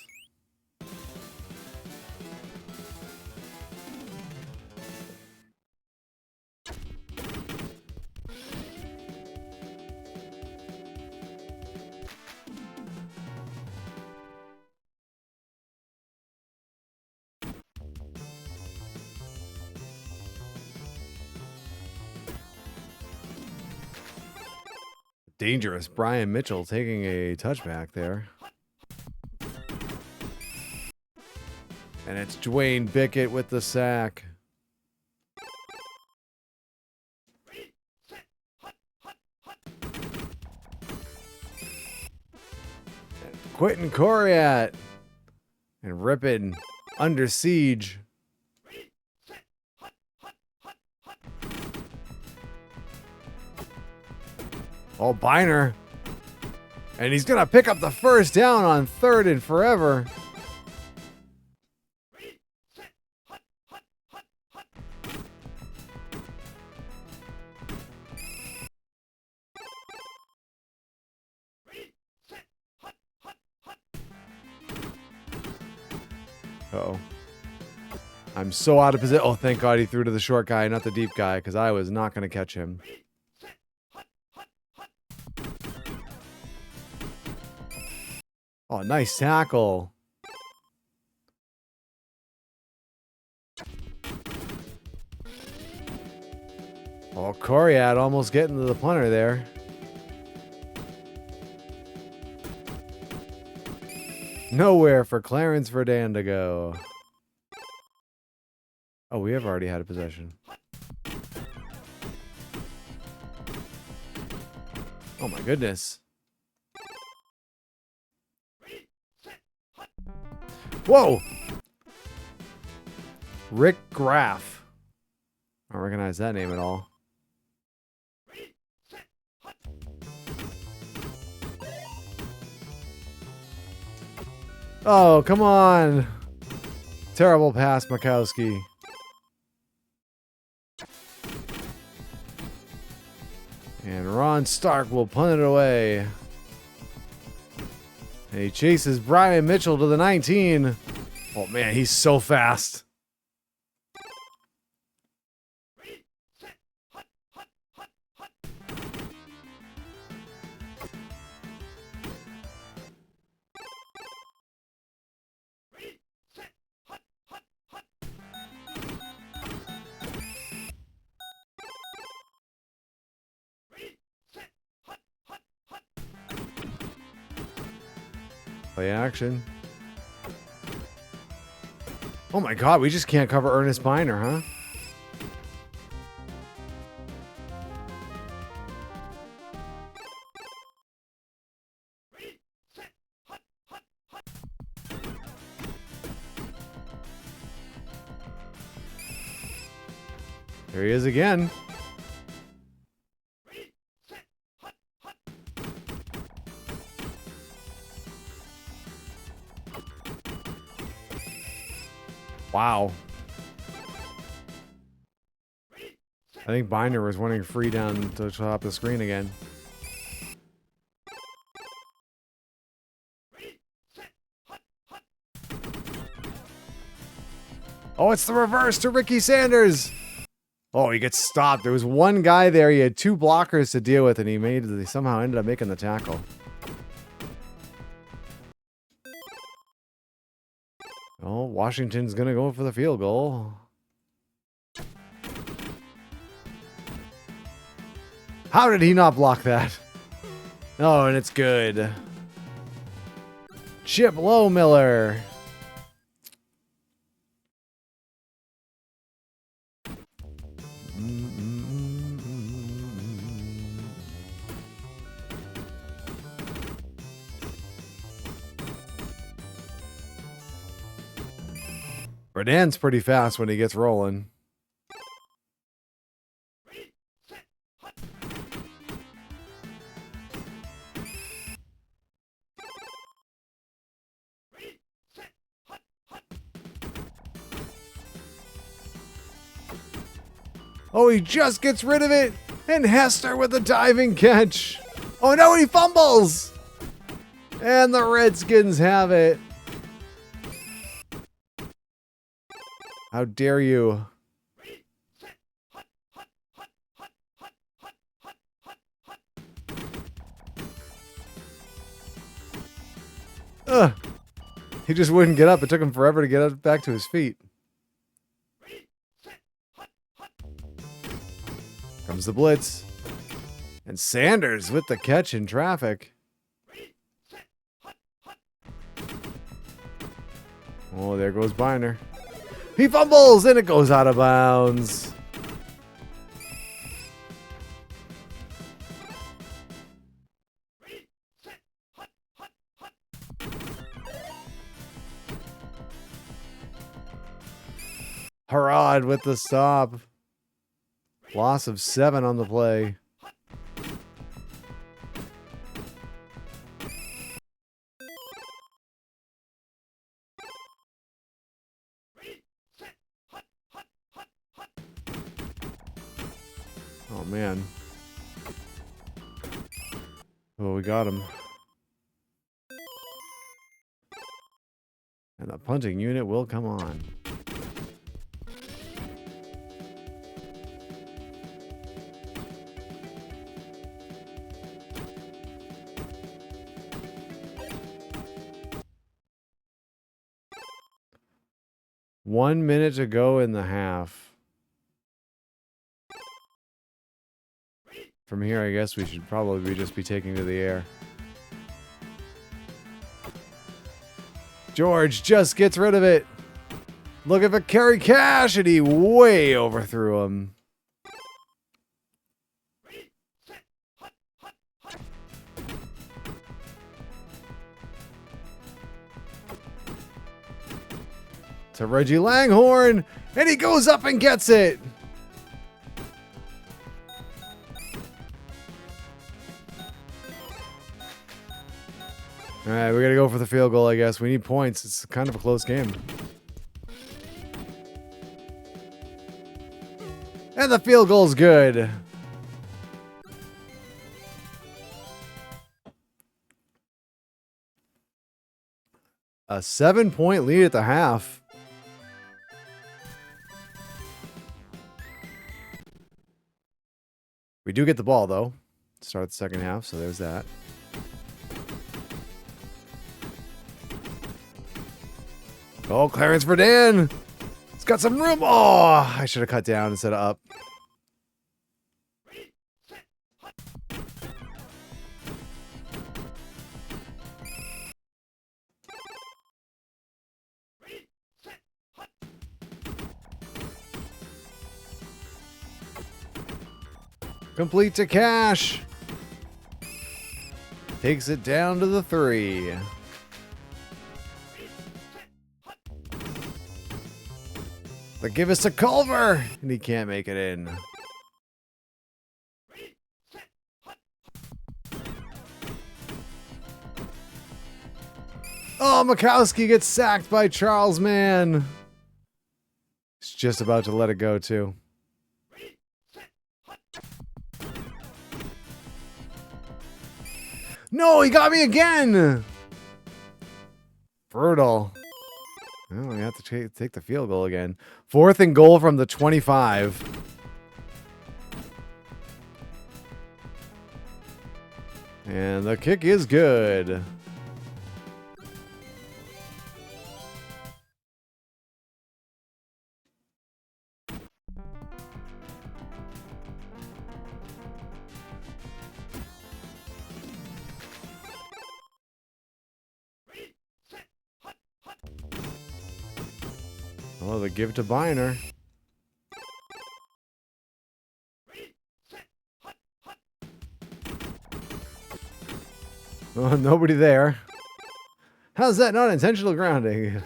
Dangerous Brian Mitchell taking a touchback there. And it's Dwayne Bickett with the sack. Quentin Coriat and Rippon under siege. Oh, Biner. And he's going to pick up the first down on 3rd and forever. Uh-oh. I'm so out of position. Oh, thank God he threw to the short guy, not the deep guy, because I was not going to catch him. Oh, nice tackle. Oh, Coriat almost getting to the punter there. Nowhere for Clarence Verdun to go. Oh, we have already had a possession. Oh my goodness. Whoa! Rick Graff. I don't recognize that name at all. Oh, come on. Terrible pass, Makowski. And Ron Stark will punt it away. And he chases Brian Mitchell to the 19. Oh, man, he's so fast. Play action. Oh my God, we just can't cover Ernest Biner, huh? There he is again. Wow. I think Binder was running free down to the top of the screen again. Oh, it's the reverse to Ricky Sanders. Oh, he gets stopped. There was one guy there. He had two blockers to deal with, and he somehow ended up making the tackle. Oh, Washington's going to go for the field goal. How did he not block that? Oh, and it's good. Chip Lowmiller. Redan's pretty fast when he gets rolling. Oh, he just gets rid of it. And Hester with a diving catch. Oh, no, he fumbles. And the Redskins have it. How dare you? Ugh. He just wouldn't get up. It took him forever to get up back to his feet. Comes the blitz. And Sanders with the catch in traffic. Oh, there goes Biner. He fumbles and it goes out of bounds. Harrod with the stop. Loss of 7 on the play. Oh, man. Oh, we got him. And the punting unit will come on. One minute to go in the half. From here, I guess we should probably just be taking to the air. George just gets rid of it. Looking for Kerry Cash, and he way overthrew him. To Reggie Langhorne, and he goes up and gets it. All right, we got to go for the field goal, I guess. We need points. It's kind of a close game. And the field goal's good. A 7-point lead at the half. We do get the ball, though. Start the second half, so there's that. Oh, clearance for Dan. It's got some room. Oh, I should have cut down instead of up. Complete to Cash. Takes it down to the 3. They give us to Culver, and he can't make it in. Oh, Mikowski gets sacked by Charles Mann. He's just about to let it go, too. No, he got me again. Brutal. Oh, we have to take the field goal again. 4th and goal from the 25. And the kick is good. Oh, the give to Biner. Oh, nobody there. How's that not intentional grounding?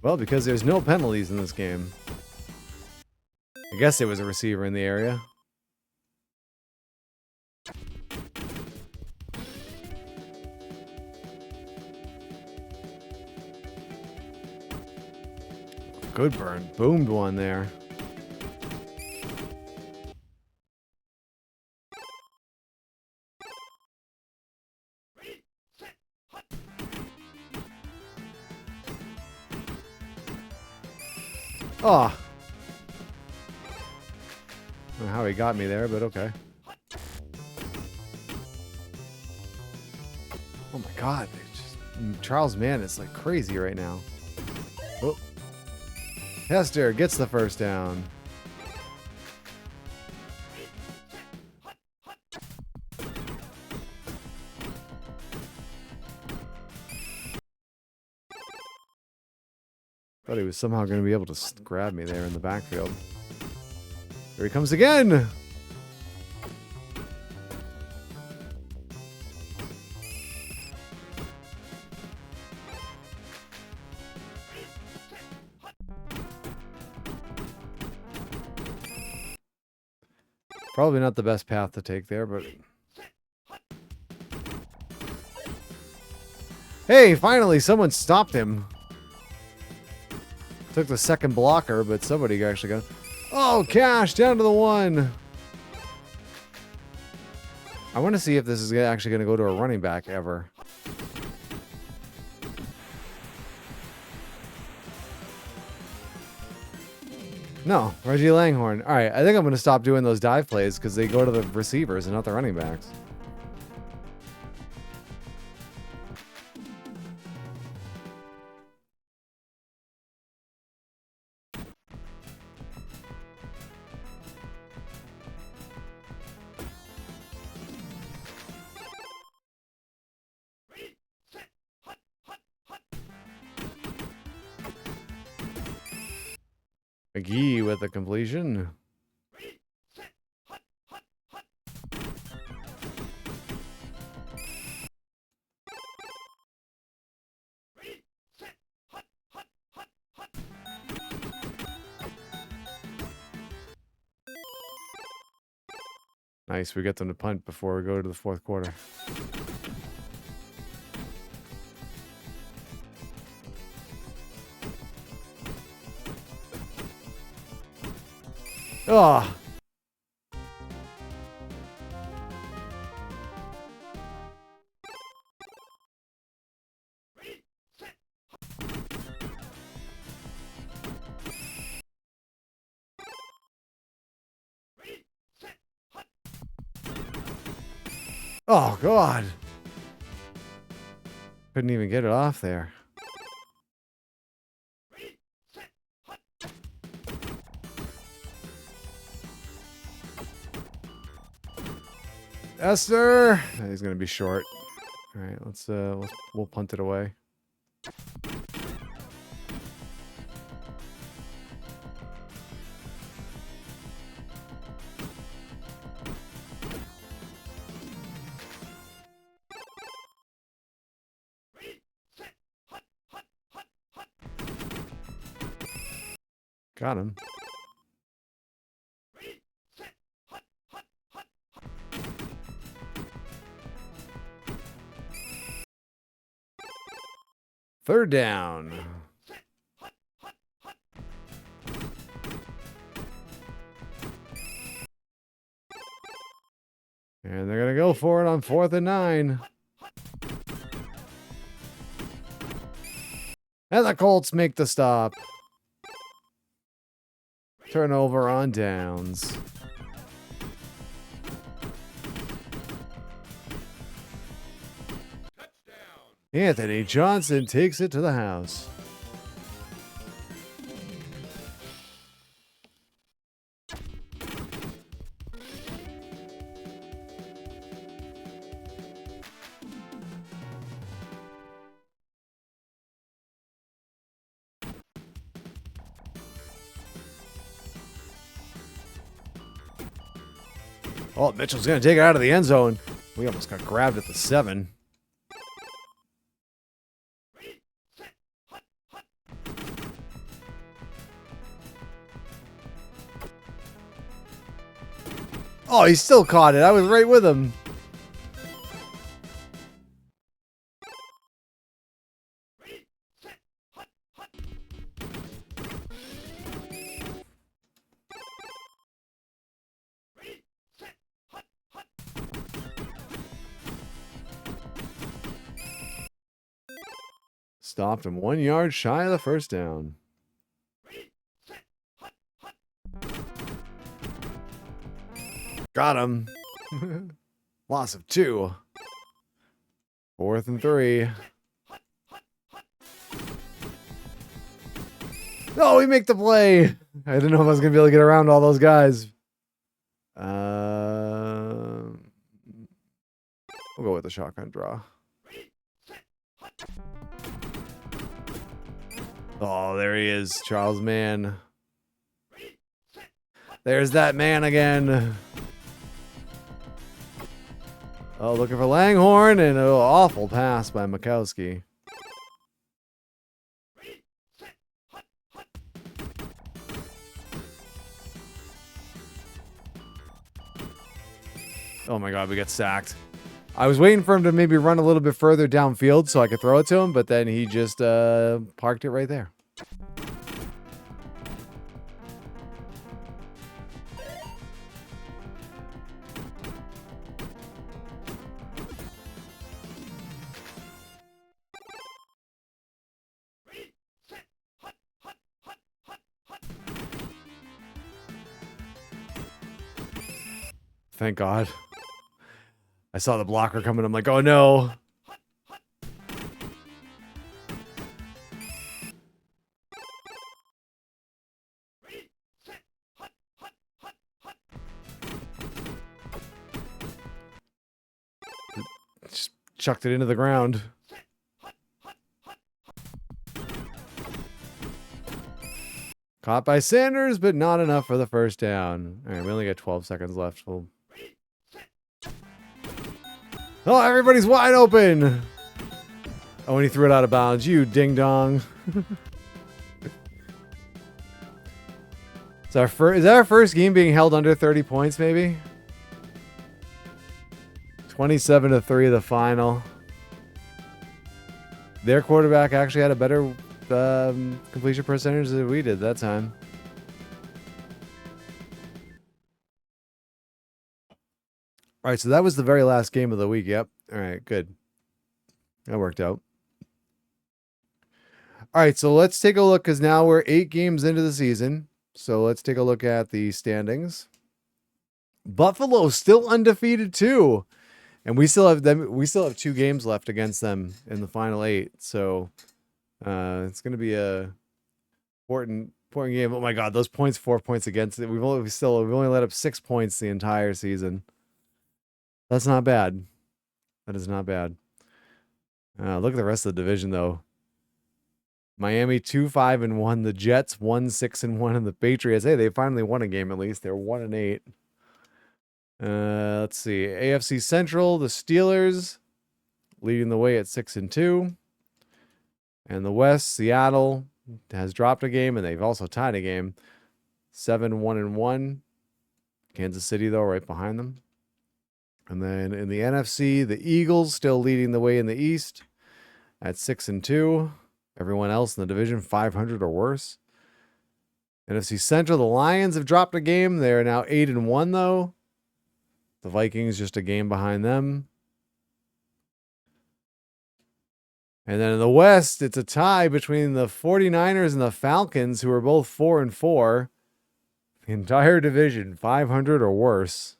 Well, because there's no penalties in this game. I guess there was a receiver in the area. Good burn. Boomed one there. Oh. I don't know how he got me there, but okay. Oh my god. Charles Mann is like crazy right now. Oh. Hester gets the first down. Thought he was somehow going to be able to grab me there in the backfield. Here he comes again. Probably not the best path to take there, but... Hey, finally, someone stopped him. Took the second blocker, but somebody actually got... Oh, Cash, down to the 1. I want to see if this is actually going to go to a running back ever. No, Reggie Langhorne. All right, I think I'm going to stop doing those dive plays because they go to the receivers and not the running backs. McGee with the completion. Nice, we get them to punt before we go to the 4th quarter. Oh. Oh, God. Couldn't even get it off there. Esther! He's going to be short. All right, we'll punt it away. Got him. Third down. And they're going to go for it on 4th and 9. And the Colts make the stop. Turnover on downs. Anthony Johnson takes it to the house. Oh, Mitchell's going to take it out of the end zone. We almost got grabbed at the 7. Oh, he still caught it. I was right with him. Stopped him 1 yard shy of the first down. Got him. Loss of 2. 4th and 3. Oh, we make the play. I didn't know if I was going to be able to get around all those guys. We'll go with the shotgun draw. Oh, there he is, Charles Mann. There's that man again. Oh, looking for Langhorn, and an awful pass by Mikowski. Oh my God, we got sacked. I was waiting for him to maybe run a little bit further downfield so I could throw it to him, but then he just parked it right there. Thank God. I saw the blocker coming. I'm like, oh no. Just chucked it into the ground. Caught by Sanders, but not enough for the first down. All right, we only got 12 seconds left. Oh, everybody's wide open. Oh, and he threw it out of bounds. You ding dong. Is that our first game being held under 30 points, maybe? 27-3 the final. Their quarterback actually had a better completion percentage than we did that time. All right, so that was the very last game of the week. Yep. All right, good. That worked out. All right, so let's take a look because now we're 8 games into the season. So let's take a look at the standings. Buffalo still undefeated too, and we still have them. We still have 2 games left against them in the final 8. So it's going to be a important game. Oh my God, those points, 4 points against it. We've only let up 6 points the entire season. That's not bad. That is not bad. Look at the rest of the division, though. Miami 2-5-1. The Jets 1-6-1, and the Patriots. Hey, they finally won a game at least. They're 1-8. Let's see. AFC Central. The Steelers leading the way at 6-2, and the West. Seattle has dropped a game, and they've also tied a game. 7-1-1. Kansas City though right behind them. And then in the NFC, the Eagles still leading the way in the East at 6-2. Everyone else in the division 500 or worse. NFC Central, the Lions have dropped a game. They're now 8-1 though. The Vikings just a game behind them. And then in the West, it's a tie between the 49ers and the Falcons, who are both 4-4. The entire division, 500 or worse.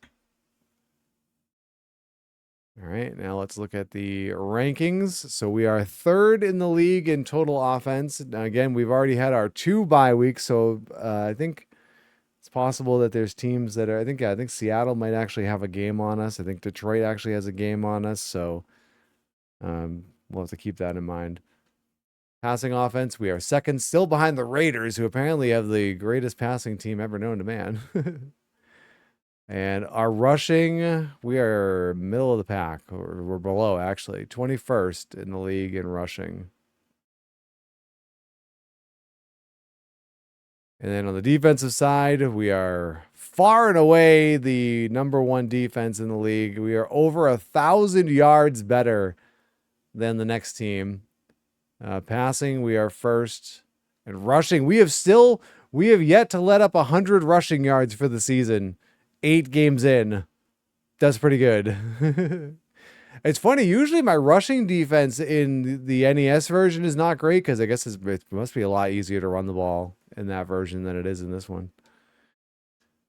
All right, now let's look at the rankings. So we are third in the league in total offense. Now, again, we've already had our 2 bye weeks, so I think it's possible that there's teams that are. I think Seattle might actually have a game on us. I think Detroit actually has a game on us. So we'll have to keep that in mind. Passing offense, we are second, still behind the Raiders, who apparently have the greatest passing team ever known to man. And our rushing, we are middle of the pack, or we're below actually, 21st in the league in rushing. And then on the defensive side, we are far and away the number 1 defense in the league. We are over 1,000 yards better than the next team. Passing, we are first. And rushing, we have yet to let up 100 rushing yards for the season. 8 games in. That's pretty good. It's funny. Usually my rushing defense in the NES version is not great because I guess it must be a lot easier to run the ball in that version than it is in this one.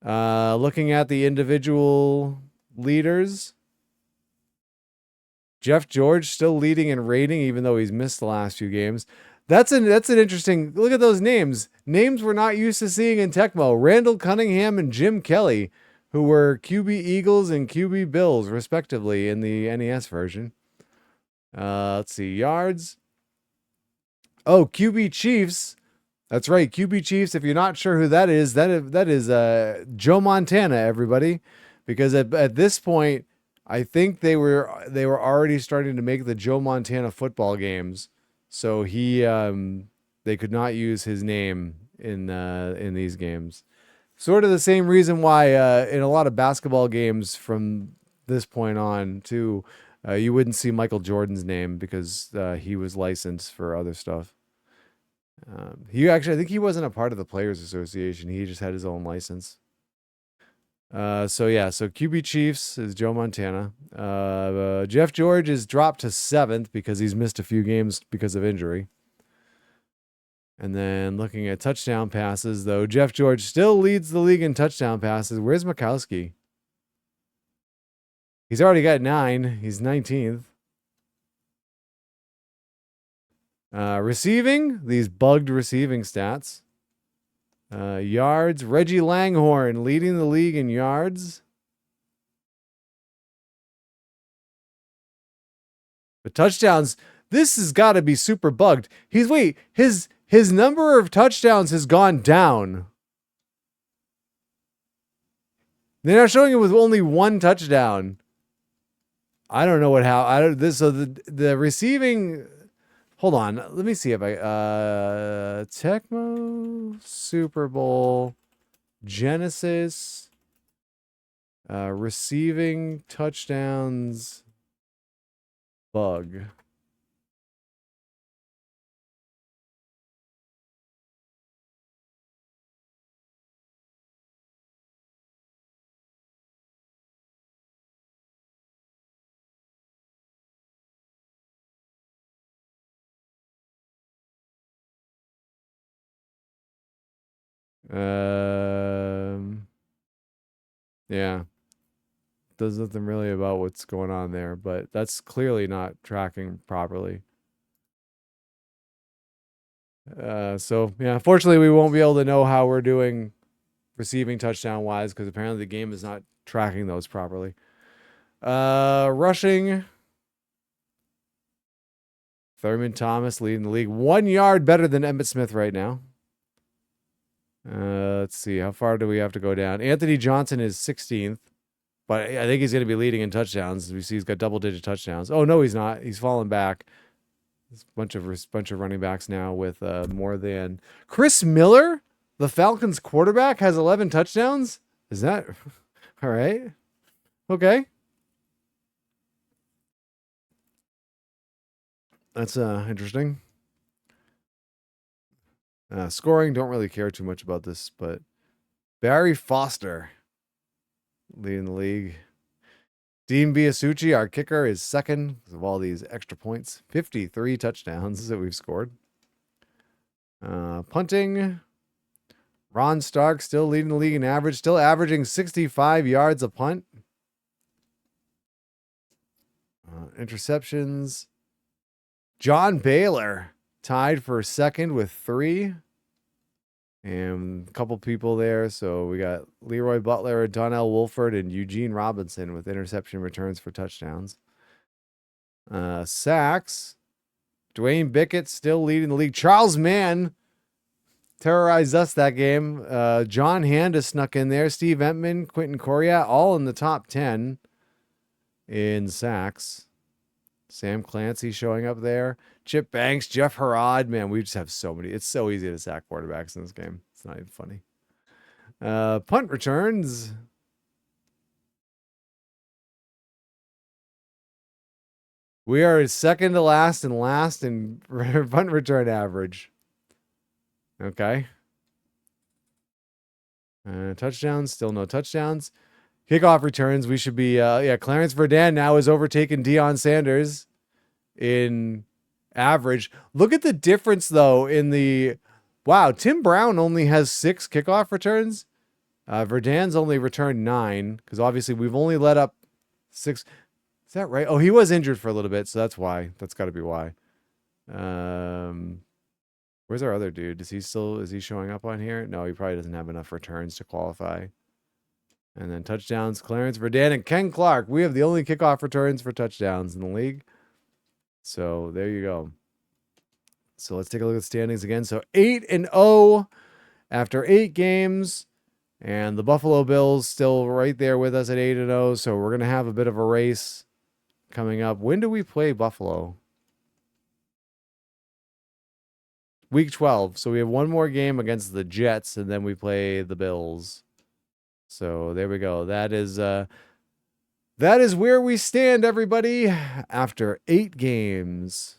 Looking at the individual leaders, Jeff George still leading in rating even though he's missed the last few games. That's an interesting look at those names. Names we're not used to seeing in Tecmo. Randall Cunningham and Jim Kelly, who were QB Eagles and QB Bills, respectively, in the NES version. Let's see. Yards. Oh, QB Chiefs. That's right. QB Chiefs. If you're not sure who that is Joe Montana, everybody. Because at this point, I think they were already starting to make the Joe Montana football games. So they could not use his name in these games. Sort of the same reason why in a lot of basketball games from this point on too, you wouldn't see Michael Jordan's name because he was licensed for other stuff. I think he wasn't a part of the Players Association. He just had his own license. So QB Chiefs is Joe Montana. Jeff George is dropped to 7th because he's missed a few games because of injury. And then looking at touchdown passes, though, Jeff George still leads the league in touchdown passes. Where's Mikowski? He's already got 9. He's 19th. Receiving, these bugged receiving stats. Yards, Reggie Langhorne leading the league in yards. But touchdowns, this has got to be super bugged. His number of touchdowns has gone down. They're not showing it with only 1 touchdown. I don't know the receiving. Hold on, let me see if I Tecmo Super Bowl Genesis receiving touchdowns bug. Yeah. Does nothing really about what's going on there, but that's clearly not tracking properly. Unfortunately we won't be able to know how we're doing receiving touchdown wise because apparently the game is not tracking those properly. Rushing. Thurman Thomas leading the league 1 yard better than Emmitt Smith right now. Let's see. How far do we have to go down? Anthony Johnson is 16th, but I think he's going to be leading in touchdowns. We see he's got double-digit touchdowns. Oh, no, he's not. He's fallen back. There's a bunch of running backs now with more than Chris Miller, the Falcons quarterback, has 11 touchdowns. Is that all right? Okay. That's interesting. Scoring, don't really care too much about this, but Barry Foster leading the league. Dean Biasucci, our kicker, is second because of all these extra points. 53 touchdowns that we've scored. Punting. Ron Stark still leading the league in average, still averaging 65 yards a punt. Interceptions. John Baylor tied for second with 3. And a couple people there. So we got Leroy Butler, Donnell Wolford, and Eugene Robinson with interception returns for touchdowns. Sacks. Dwayne Bickett still leading the league. Charles Mann terrorized us that game. John Handa snuck in there. Steve Entman, Quentin Coryatt, all in the top 10 in sacks. Sam Clancy showing up there. Chip Banks, Jeff Harrod. Man, we just have so many. It's so easy to sack quarterbacks in this game. It's not even funny. Punt returns. We are second to last and last in punt return average. Okay. Touchdowns, still no touchdowns. Kickoff returns, we should be, Clarence Verdun now has overtaken Deion Sanders in average. Look at the difference, though, in the, wow, Tim Brown only has 6 kickoff returns. Verdun's only returned 9, because obviously we've only let up 6. Is that right? Oh, he was injured for a little bit, so that's why. That's got to be why. Where's our other dude? Is he showing up on here? No, he probably doesn't have enough returns to qualify. And then touchdowns, Clarence Verdun and Ken Clark. We have the only kickoff returns for touchdowns in the league. So there you go. So let's take a look at the standings again. So 8-0 after 8 games. And the Buffalo Bills still right there with us at 8-0. So we're going to have a bit of a race coming up. When do we play Buffalo? Week 12. So we have one more game against the Jets, and then we play the Bills. So there we go. That is where we stand, everybody, after 8 games.